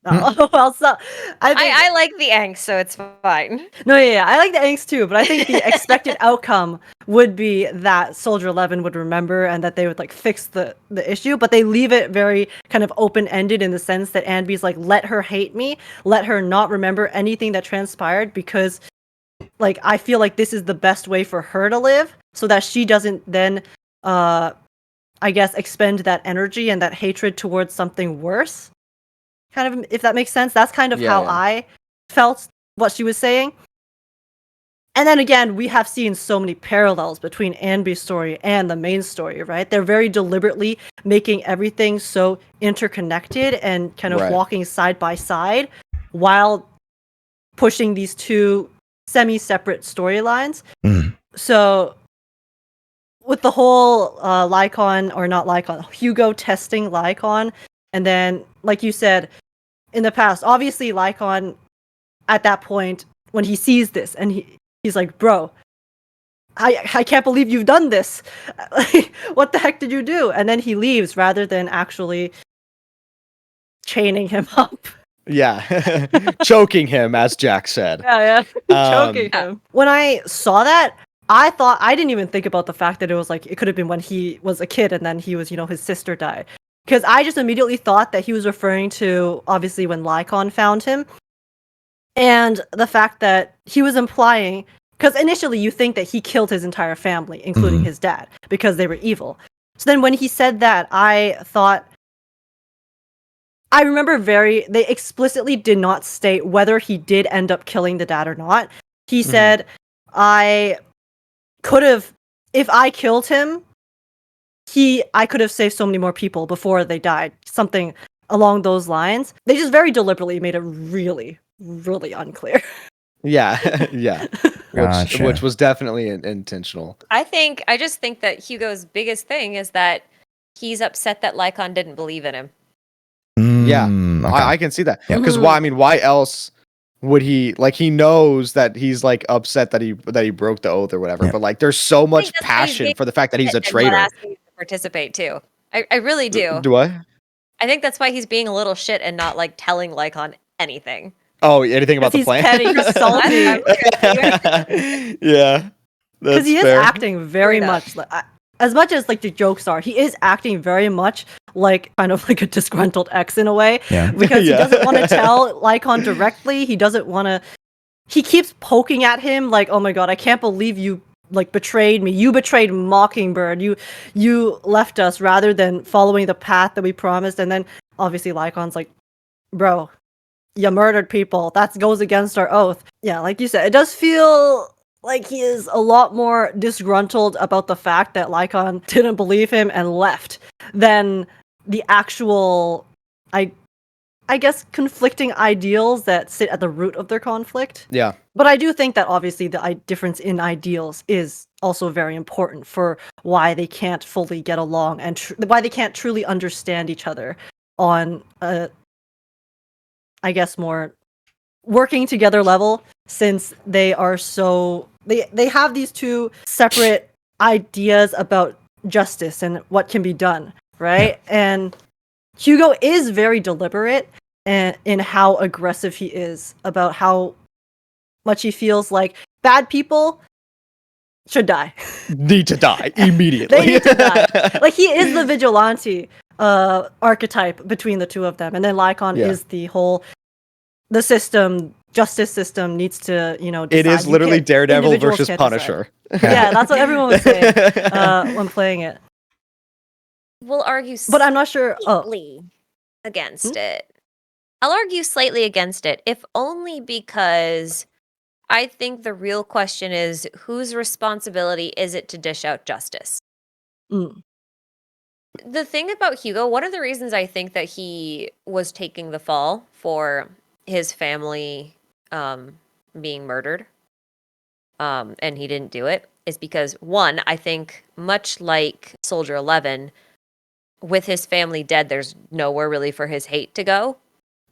Oh, well, so I think I like the angst, so it's fine. no, yeah, I like the angst too, but I think the expected outcome would be that Soldier 11 would remember and that they would like fix the issue, but they leave it very kind of open-ended in the sense that Anby's like, let her hate me, let her not remember anything that transpired because like I feel like this is the best way for her to live so that she doesn't then I guess expend that energy and that hatred towards something worse. Kind of, if that makes sense. That's kind of how I felt what she was saying. And then again, we have seen so many parallels between Anby's story and the main story, right? They're very deliberately making everything so interconnected and kind of walking side by side while pushing these two semi-separate storylines. So with the whole Lycaon, or not Lycaon, Hugo testing Lycaon, and then, like you said, in the past, obviously Lycaon, at that point, when he sees this, and he's like, bro, I can't believe you've done this. What the heck did you do? And then he leaves rather than actually chaining him up. Yeah. Choking him, as Jack said. Yeah. Choking him. When I saw that, I didn't even think about the fact that it was like, it could have been when he was a kid and then he was, his sister died. Because I just immediately thought that he was referring to, obviously, when Lycaon found him. And the fact that he was implying, because initially you think that he killed his entire family, including his dad, because they were evil. So then when he said that, I thought, I remember they explicitly did not state whether he did end up killing the dad or not. He said, I could have, if I killed him, I could have saved so many more people before they died. Something along those lines. They just very deliberately made it really, really unclear. Yeah. Yeah. Gotcha. Which was definitely intentional. I just think that Hugo's biggest thing is that he's upset that Lycaon didn't believe in him. Yeah. Okay. I can see that. Because why else would he, like, he knows that he's like upset that he broke the oath or whatever, but like there's so much passion for the fact that he's a traitor. Asking you to participate too. I really do. Do I? I think that's why he's being a little shit and not like telling Lycaon anything. Oh, anything about the He's plan? petty, he's salty. Yeah. Because he is fair. acting very much like, as much as like the jokes are, he is acting very much like kind of like a disgruntled ex in a way. Yeah. Because he doesn't want to tell Lycaon directly. He doesn't want to. He keeps poking at him like, "Oh my god, I can't believe you like betrayed me. You betrayed Mockingbird. You left us rather than following the path that we promised." And then obviously Lycaon's like, "Bro, you murdered people. That goes against our oath." Yeah, like you said, it does feel like he is a lot more disgruntled about the fact that Lycaon didn't believe him and left than the actual, I guess, conflicting ideals that sit at the root of their conflict. Yeah. But I do think that obviously the difference in ideals is also very important for why they can't fully get along and why they can't truly understand each other on a, I guess, more working together level, since they are so they have these two separate ideas about justice and what can be done, right? And Hugo is very deliberate in how aggressive he is about how much he feels like bad people should die. Need to die immediately. They need to die. Like, he is the vigilante archetype between the two of them, and then Lycaon Yeah. is the system, justice system needs to, decide. It is You literally can't- Daredevil individuals versus can't Punisher. yeah, that's what everyone was saying when playing it. We'll argue But I'm not sure. Oh, slightly against it. I'll argue slightly against it, if only because I think the real question is whose responsibility is it to dish out justice? mm, The thing about Hugo, one of the reasons I think that he was taking the fall for his family being murdered, and he didn't do it, is because, one, I think much like Soldier 11, with his family dead, there's nowhere really for his hate to go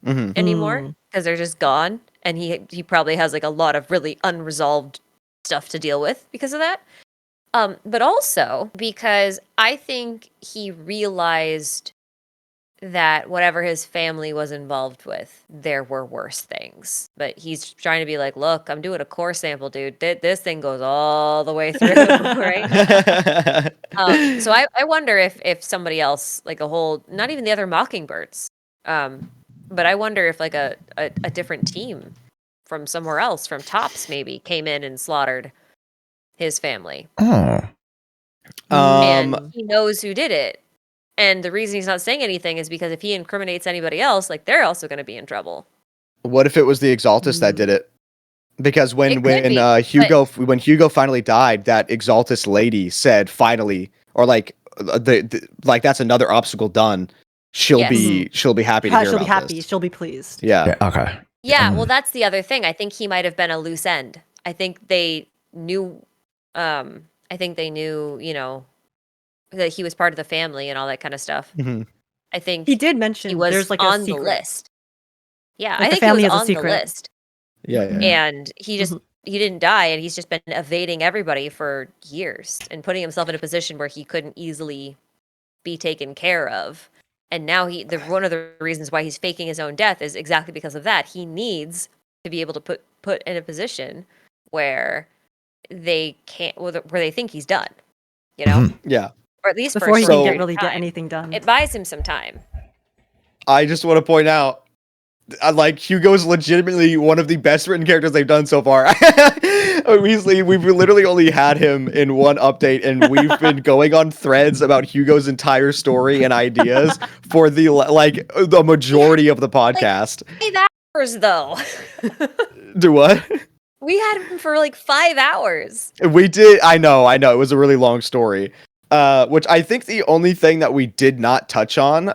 Mhm. anymore because they're just gone, and he probably has like a lot of really unresolved stuff to deal with because of that. But also because I think he realized that whatever his family was involved with, there were worse things. But he's trying to be like, look, I'm doing a core sample, dude. This thing goes all the way through, right? So I wonder if somebody else, like a whole, not even the other Mockingbirds, but I wonder if like a different team from somewhere else, from Tops maybe, came in and slaughtered his family. Oh. And he knows who did it. And the reason he's not saying anything is because if he incriminates anybody else, like they're also going to be in trouble. What if it was the Exaltists that did it? Because when It could be, when Hugo finally died, that Exaltist lady said finally, or like like that's another obstacle done. She'll Yes. be happy to hear she'll be about happy. this. She'll be pleased. Yeah. Yeah, okay. Yeah, well, that's the other thing. I think he might have been a loose end. I think they knew, that he was part of the family and all that kind of stuff. Mhm. I think He did mention he was there's like on a the secret. list. Yeah, Like, I the think he family was has a on the secret. list. Yeah. And he just he didn't die, and he's just been evading everybody for years and putting himself in a position where he couldn't easily be taken care of. And now one of the reasons why he's faking his own death is exactly because of that. He needs to be able to put in a position where they can't, where they think he's done, Yeah. or at least Before he for a can short get period of get time. anything done. It buys him some time. I just want to point out, like, Hugo's legitimately one of the best written characters they've done so far. We've literally only had him in one update, and we've been going on threads about Hugo's entire story and ideas for the majority of the podcast. 5 hours though. Do what? We had him for like 5 hours. We did. I know. It was a really long story. Which I think the only thing that we did not touch on,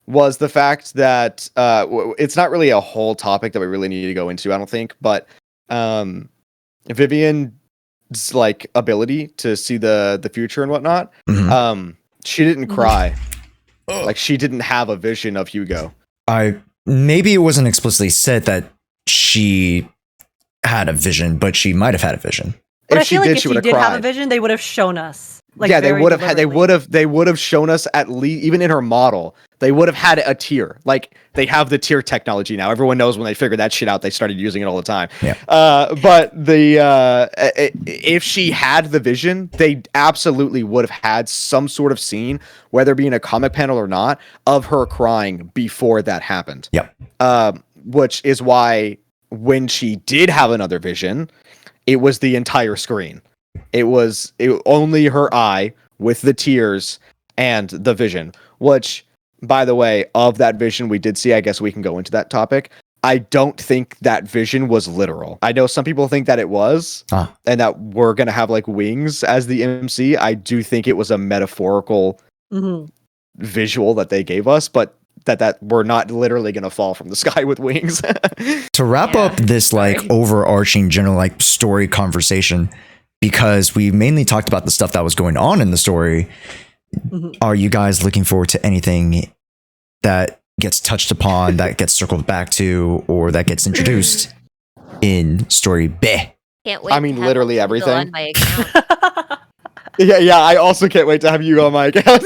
was the fact that it's not really a whole topic that we really need to go into, I don't think, but Vivian's like ability to see the future and whatnot, she didn't cry. Like, she didn't have a vision of Hugo. Maybe it wasn't explicitly said that she had a vision, but she might have had a vision. But I If she feel like did, if she he would did have have a cried. vision, they would have shown us. Like, Yeah, they very would have had. deliberately. They would have shown us at least, even in her model, they would have had a tier. Like, they have the tier technology now. Everyone knows when they figured that shit out, they started using it all the time. Yeah. But if she had the vision, they absolutely would have had some sort of scene, whether it be in a comic panel or not, of her crying before that happened. Yep. Which is why when she did have another vision, it was the entire screen. It was only her eye with the tears and the vision, which, by the way, of that vision we did see, I guess we can go into that topic. I don't think that vision was literal. I know some people think that it was, and that we're gonna have like wings as the MC. I do think it was a metaphorical visual that they gave us, but that we're not literally gonna fall from the sky with wings. To wrap up this like overarching general like story conversation, because we mainly talked about the stuff that was going on in the story. Are you guys looking forward to anything that gets touched upon, that gets circled back to, or that gets introduced in story B? Can't wait. I mean, to have literally Hugo everything. On my account. Yeah. I also can't wait to have you on my account.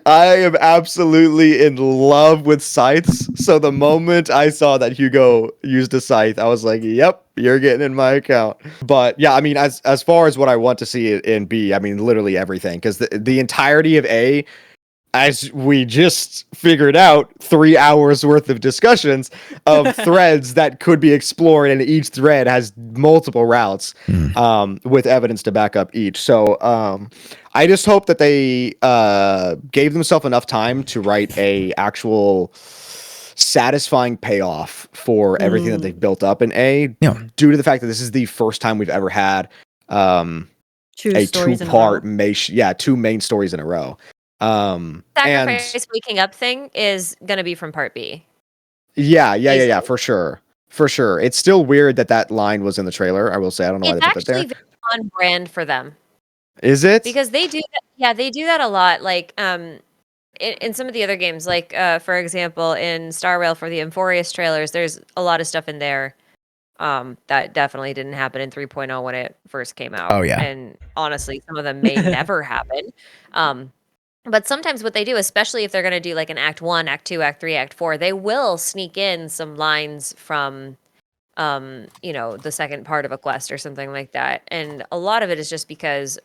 I am absolutely in love with scythes. So the moment I saw that Hugo used a scythe, I was like, "Yep, you're getting in my account." But yeah, I mean, as far as what I want to see in B, I mean, literally everything, because the entirety of A, as we just figured out, 3 hours worth of discussions of threads that could be explored, and each thread has multiple routes with evidence to back up each. So I just hope that they gave themselves enough time to write a actual satisfying payoff for everything that they've built up in A, due to the fact that this is the first time we've ever had a two-part two main stories in a row. Sacrifice waking up thing is gonna be from part B. Yeah, for sure. It's still weird that line was in the trailer. I will say, I don't know why they put that there. It's actually very on brand for them. Is it? Because they do that, they do that a lot. Like in some of the other games, like for example, in Star Rail for the Amphorius trailers, there's a lot of stuff in there that definitely didn't happen in 3.0 when it first came out. Oh yeah. And honestly, some of them may never happen. But sometimes what they do, especially if they're going to do like an Act 1, Act 2, Act 3, Act 4, they will sneak in some lines from, the second part of a quest or something like that. And a lot of it is just because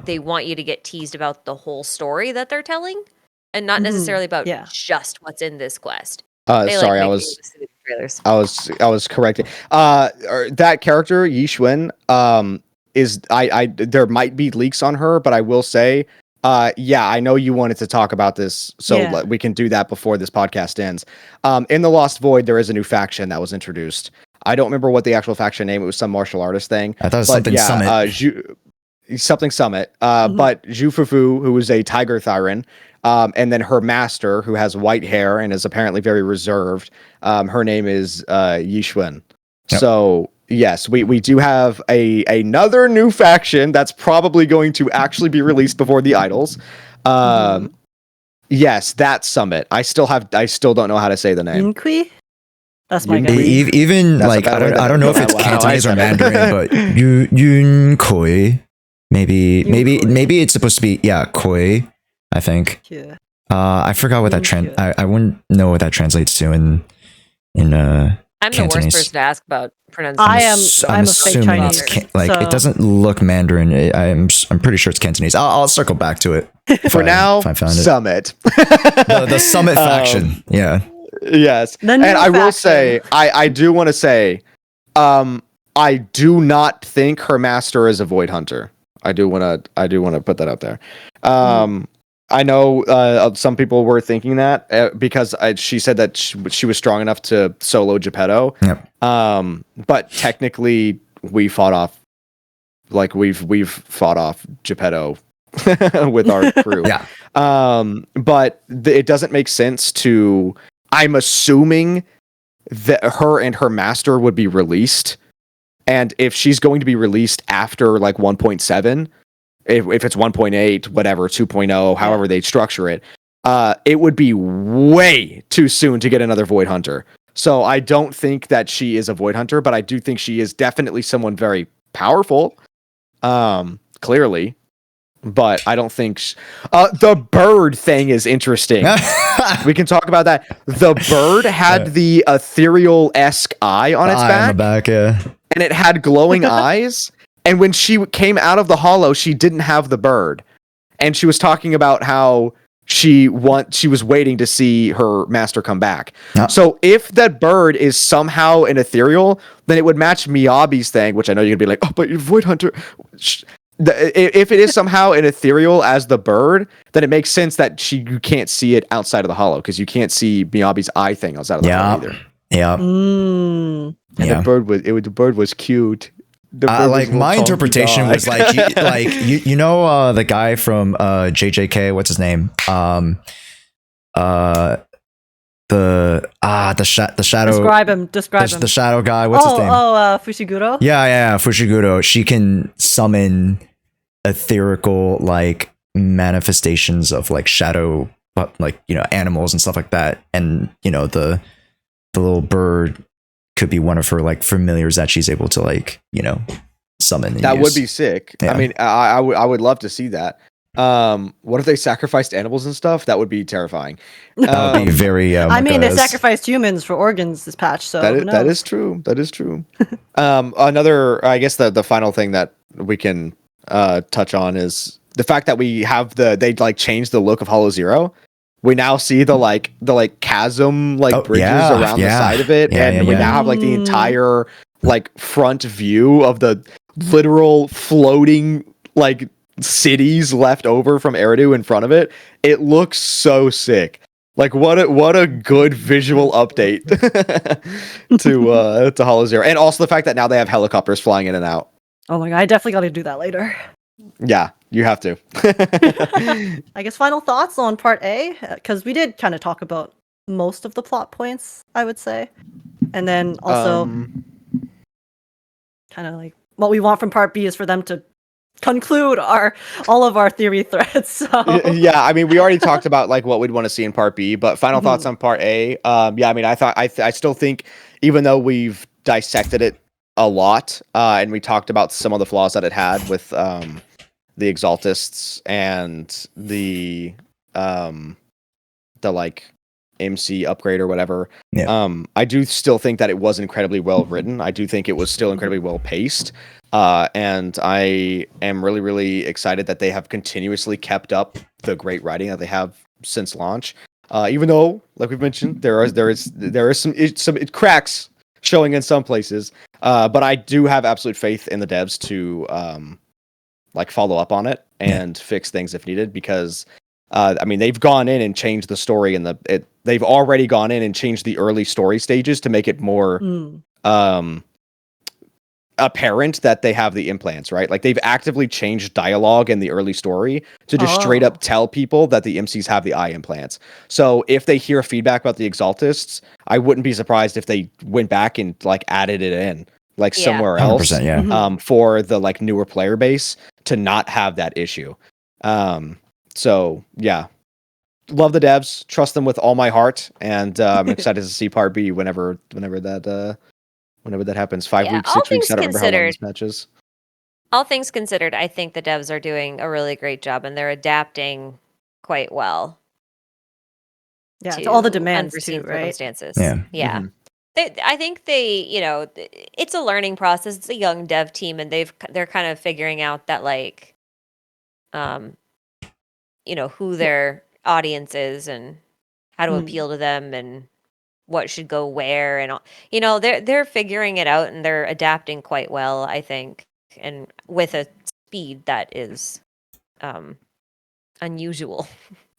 they want you to get teased about the whole story that they're telling and not necessarily about just what's in this quest. Sorry, I was corrected. That character, Jshoea, is there might be leaks on her, but I will say, I know you wanted to talk about this, so we can do that before this podcast ends. In the Lost Void, there is a new faction that was introduced. I don't remember what the actual faction name. It was some martial artist thing. I thought it was something Summit. Something Summit. But Zhufufu, who is a Tiger Thyran, and then her master, who has white hair and is apparently very reserved. Her name is Jshoea. Yep. So yes, we do have another new faction that's probably going to actually be released before the Idols. Yes, that Summit. I still don't know how to say the name. Yunqui? That's my guess. Even like I don't know if it's Cantonese or Mandarin, but Yunkoi. Maybe it's supposed to be Koi, I think. Yeah. I forgot what that I wouldn't know what that translates to in I'm Cantonese. The worst person to ask about pronunciation. I'm a fake Chinese. It doesn't look Mandarin. I'm pretty sure it's Cantonese. I'll circle back to it. For now, Summit. the Summit faction. Yeah. Yes. And I will say, I do want to say, I do not think her master is a Void Hunter. I do want to put that out there. I know some people were thinking that because she said that she was strong enough to solo Geppetto. Yep. But technically, we fought off, we've fought off Geppetto with our crew. Yeah. But it doesn't make sense to. I'm assuming that her and her master would be released, and if she's going to be released after 1.7. If it's 1.8, whatever, 2.0, however they structure it, it would be way too soon to get another Void Hunter. So I don't think that she is a Void Hunter, but I do think she is definitely someone very powerful, clearly. But I don't think... the bird thing is interesting. We can talk about that. The bird had the ethereal-esque eye on its back. On the back, yeah. And it had glowing eyes. And when she came out of the hollow, she didn't have the bird. And she was talking about how she was waiting to see her master come back. Oh. So if that bird is somehow an ethereal, then it would match Miyabi's thing, which I know you're going to be like, oh, but you're Void Hunter. If it is somehow an ethereal as the bird, then it makes sense that you can't see it outside of the hollow, because you can't see Miyabi's eye thing outside of the hollow either. Yeah. Mm. And Yeah. the bird was cute. The bird was Like a little my chunky interpretation guy. was like you know the guy from JJK, what's his name? The shadow Describe him. Describe him. the shadow guy, what's his name? Fushiguro. Yeah, Fushiguro. She can summon ethereal like manifestations of like shadow, like, you know, animals and stuff like that. And you know, the little bird could be one of her like familiars that she's able to like, you know, summon. And That use. would be sick. Yeah. I mean, I would love to see that. What if they sacrificed animals and stuff? That would be terrifying. That would be very. I mean, they Maka's- sacrificed humans for organs this patch, so who that knows? is true. That is true. Another, I guess the final thing that we can touch on is the fact that we have they like changed the look of Hollow Zero. We now see the chasm bridges around the side of it, and we now have like the entire like front view of the literal floating like cities left over from Eridu in front of it. It looks so sick. Like what a good visual update to Hollow Zero, and also the fact that now they have helicopters flying in and out. Oh my god, I definitely got to do that later. Yeah, you have to. I guess final thoughts on part A, because we did kind of talk about most of the plot points, I would say, and then also kind of like what we want from part B is for them to conclude all of our theory threads. So yeah, I mean, we already talked about like what we'd want to see in part B, but final thoughts on part A. Yeah, I mean, I still think, even though we've dissected it a lot, and we talked about some of the flaws that it had with the Exaltists and the like MC upgrade or whatever. Yeah. I do still think that it was incredibly well written. I do think it was still incredibly well paced. And I am really, really excited that they have continuously kept up the great writing that they have since launch. Even though, like we've mentioned, there is some cracks showing in some places. But I do have absolute faith in the devs to like follow up on it and fix things if needed, because I mean, they've gone in and changed the story, and they've already gone in and changed the early story stages to make it more apparent that they have the implants, right? Like they've actively changed dialogue in the early story to just straight up tell people that the MCs have the eye implants. So if they hear feedback about the Exaltists, I wouldn't be surprised if they went back and like added it in like somewhere else 100%, yeah. For the like newer player base to not have that issue. So yeah, love the devs, trust them with all my heart, and I'm excited to see part B whenever that happens. 5 weeks, 6 weeks. I don't remember how long this match is. All things considered, I think the devs are doing a really great job, and they're adapting quite well. Yeah, to all the demands unforeseen too, right? circumstances. Yeah. Yeah. I think they, you know, it's a learning process. It's a young dev team, and they're kind of figuring out that like, you know, who their audience is and how to appeal to them and what should go where, and all. You know, they're figuring it out, and they're adapting quite well, I think, and with a speed that is unusual.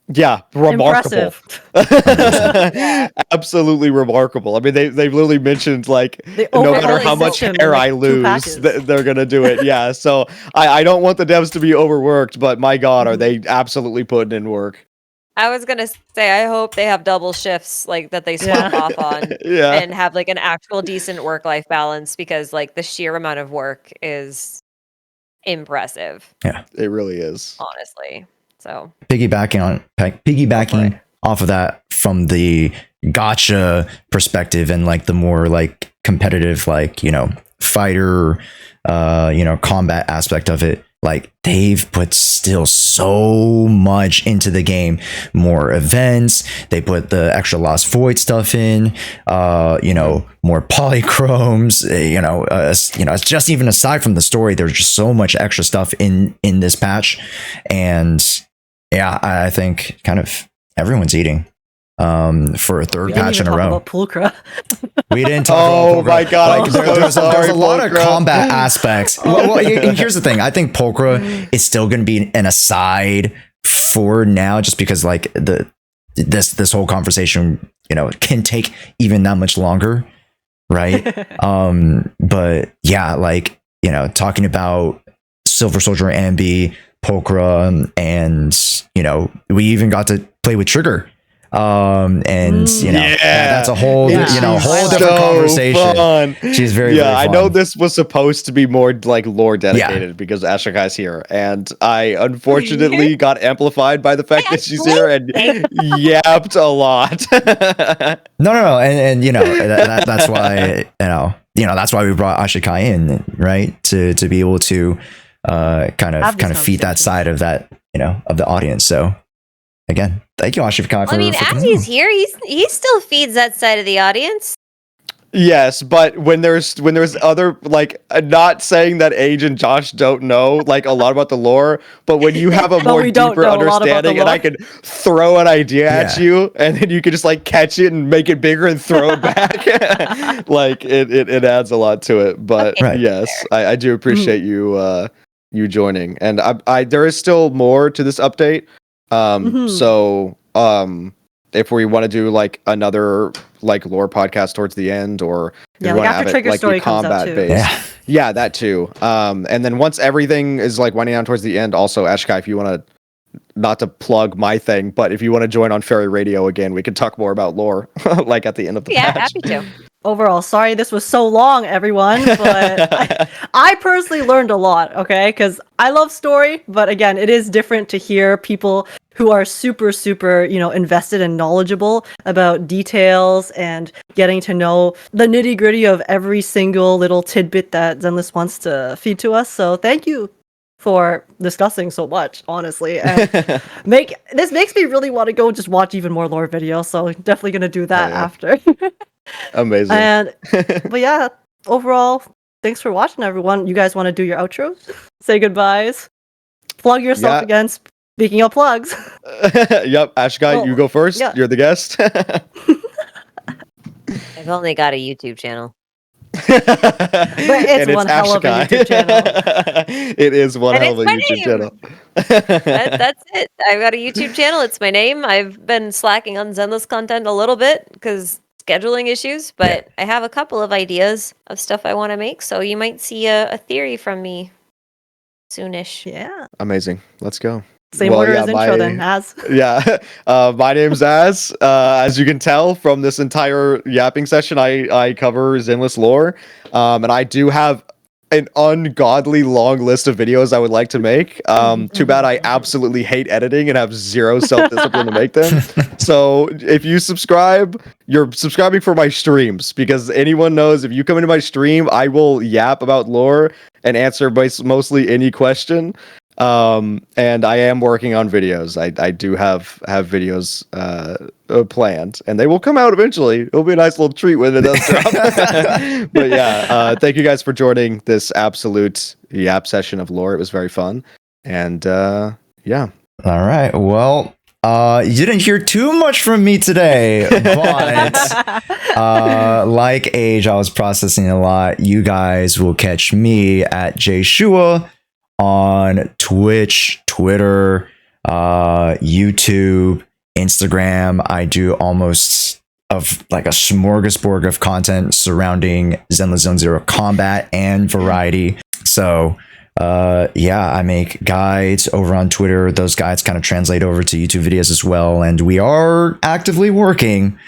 Yeah, remarkable. Absolutely remarkable. I mean, they've literally mentioned like no matter how much hair I lose, they're gonna do it. Yeah, so I don't want the devs to be overworked, but my God, are they absolutely putting in work? I was gonna say, I hope they have double shifts like that they swap off on, and have like an actual decent work-life balance, because like the sheer amount of work is impressive. Yeah, it really is. Honestly. So piggybacking off of that from the gacha perspective and like the more like competitive, like, you know, fighter, you know, combat aspect of it, like they've put still so much into the game. More events, they put the extra Lost Void stuff in, you know, more polychromes, you know, it's just even aside from the story, there's just so much extra stuff in this patch. And yeah, I think kind of everyone's eating for a third patch in a row. Pulchra. We didn't talk about Pulchra. Oh my God, like, there's a lot of combat aspects. Well, and here's the thing. I think Pulchra is still going to be an aside for now, just because like this whole conversation, can take even that much longer, right? But yeah, like, talking about Silver Soldier, Ambi, Pokra, and we even got to play with Trigger. That's a whole whole different conversation. Fun. She's very I fun. know this was supposed to be more like lore dedicated because Ashikai's here, and I unfortunately got amplified by the fact that she's here and yapped a lot. No, and that's why that's why we brought Ashikai in, right, to be able to kind of feed that side of that of the audience. So again, thank you, Ashikai. As he's here, he still feeds that side of the audience. Yes, but when there's other, like, not saying that Age and Josh don't know like a lot about the lore, but when you have a more deeper understanding and I can throw an idea at you and then you can just like catch it and make it bigger and throw it back, like it adds a lot to it. But yes, I do appreciate you joining, and I there is still more to this update. So if we want to do like another like lore podcast towards the end, or if we want to have it like the combat based, that too. And then once everything is like winding down towards the end, also Ashikai, if you want to, not to plug my thing, but if you want to join on Fairy Radio again, we can talk more about lore like at the end of the match. Happy to. Overall, sorry this was so long, everyone, but I personally learned a lot, okay? Because I love story, but again, it is different to hear people who are super, super, invested and knowledgeable about details and getting to know the nitty-gritty of every single little tidbit that Zenless wants to feed to us. So thank you for discussing so much, honestly. And this makes me really want to go just watch even more lore videos, so definitely going to do that after. Amazing. But yeah, overall, thanks for watching, everyone. You guys want to do your outros? Say goodbyes. Plug yourself again. Speaking of plugs. Yep, Ashikai, you go first. Yeah. You're the guest. I've only got a YouTube channel. But it's one hell of a YouTube channel. It is one hell of a YouTube channel. That's it. I've got a YouTube channel. It's my name. I've been slacking on Zenless content a little bit because scheduling issues, but I have a couple of ideas of stuff I want to make, so you might see a theory from me soonish. Yeah. Amazing. Let's go. Same order as intro then, Az. Yeah. My name's Az. As you can tell from this entire yapping session, I cover Zenless lore. And I do have an ungodly long list of videos I would like to make. Too bad I absolutely hate editing and have zero self-discipline to make them. So if you subscribe, you're subscribing for my streams, because anyone knows if you come into my stream, I will yap about lore and answer mostly any question. And I am working on videos. I do have videos planned, and they will come out eventually. It'll be a nice little treat when it does drop. But yeah, thank you guys for joining this absolute yap session of lore. It was very fun, and yeah. All right. Well, you didn't hear too much from me today, but like Age, I was processing a lot. You guys will catch me at Jshoea on Twitch, Twitter, YouTube, Instagram. I do almost of like a smorgasbord of content surrounding Zenless Zone Zero combat and variety. So I make guides over on Twitter. Those guides kind of translate over to YouTube videos as well. And we are actively working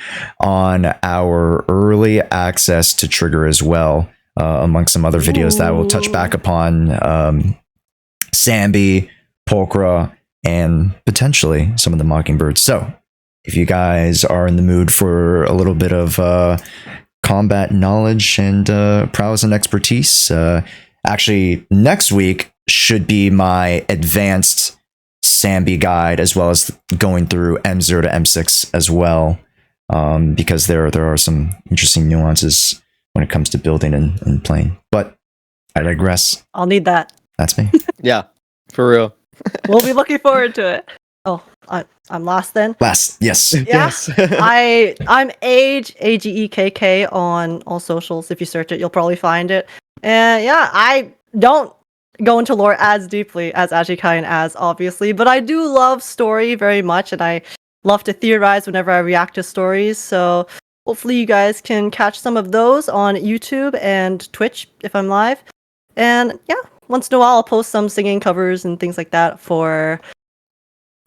on our early access to Trigger as well, among some other videos that will touch back upon Sanby, Pokra, and potentially some of the Mockingbirds. So if you guys are in the mood for a little bit of combat knowledge and prowess and expertise, actually next week should be my advanced Sanby guide, as well as going through M0 to M6 as well, because there are some interesting nuances when it comes to building and playing. But I digress. I'll need that. That's me. Yeah, for real. We'll be looking forward to it. Oh, I'm last then. Last, yes. Yeah. Yes. I'm Age, Agekk on all socials. If you search it, you'll probably find it. And yeah, I don't go into lore as deeply as Ashikai and Az, obviously, but I do love story very much, and I love to theorize whenever I react to stories. So hopefully you guys can catch some of those on YouTube and Twitch if I'm live. And yeah, once in a while I'll post some singing covers and things like that for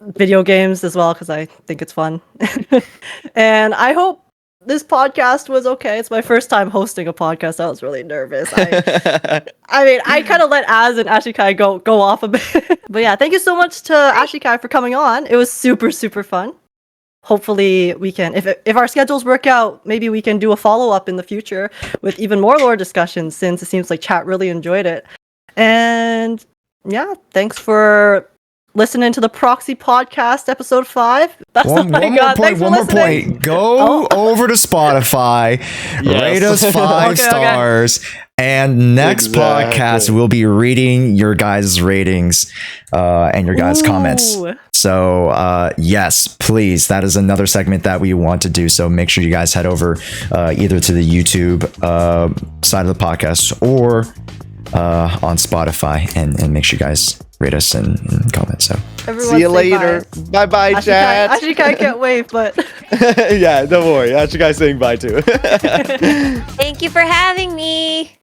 video games as well, because I think it's fun. And I hope this podcast was okay. It's my first time hosting a podcast. I was really nervous. I mean, I kind of let Az and Ashikai go off a bit. But yeah, thank you so much to Ashikai for coming on. It was super, super fun. Hopefully we can, if our schedules work out, maybe we can do a follow-up in the future with even more lore discussions, since it seems like chat really enjoyed it. And yeah, thanks for listening to the Proxy Podcast, episode 5. That's One all I more got. point. Thanks for One more listening. point. Go over to Spotify, rate us 5 Okay. stars, and next Exactly. podcast we'll be reading your guys' ratings and your guys' comments. Ooh. So yes, please. That is another segment that we want to do. So make sure you guys head over either to the YouTube side of the podcast or on Spotify, and make sure you guys rate us and comment. So Everyone See you say later. Bye bye, Bye. chat. Ashikai can't wave, but Yeah, don't worry. Ashikai saying bye too. Thank you for having me.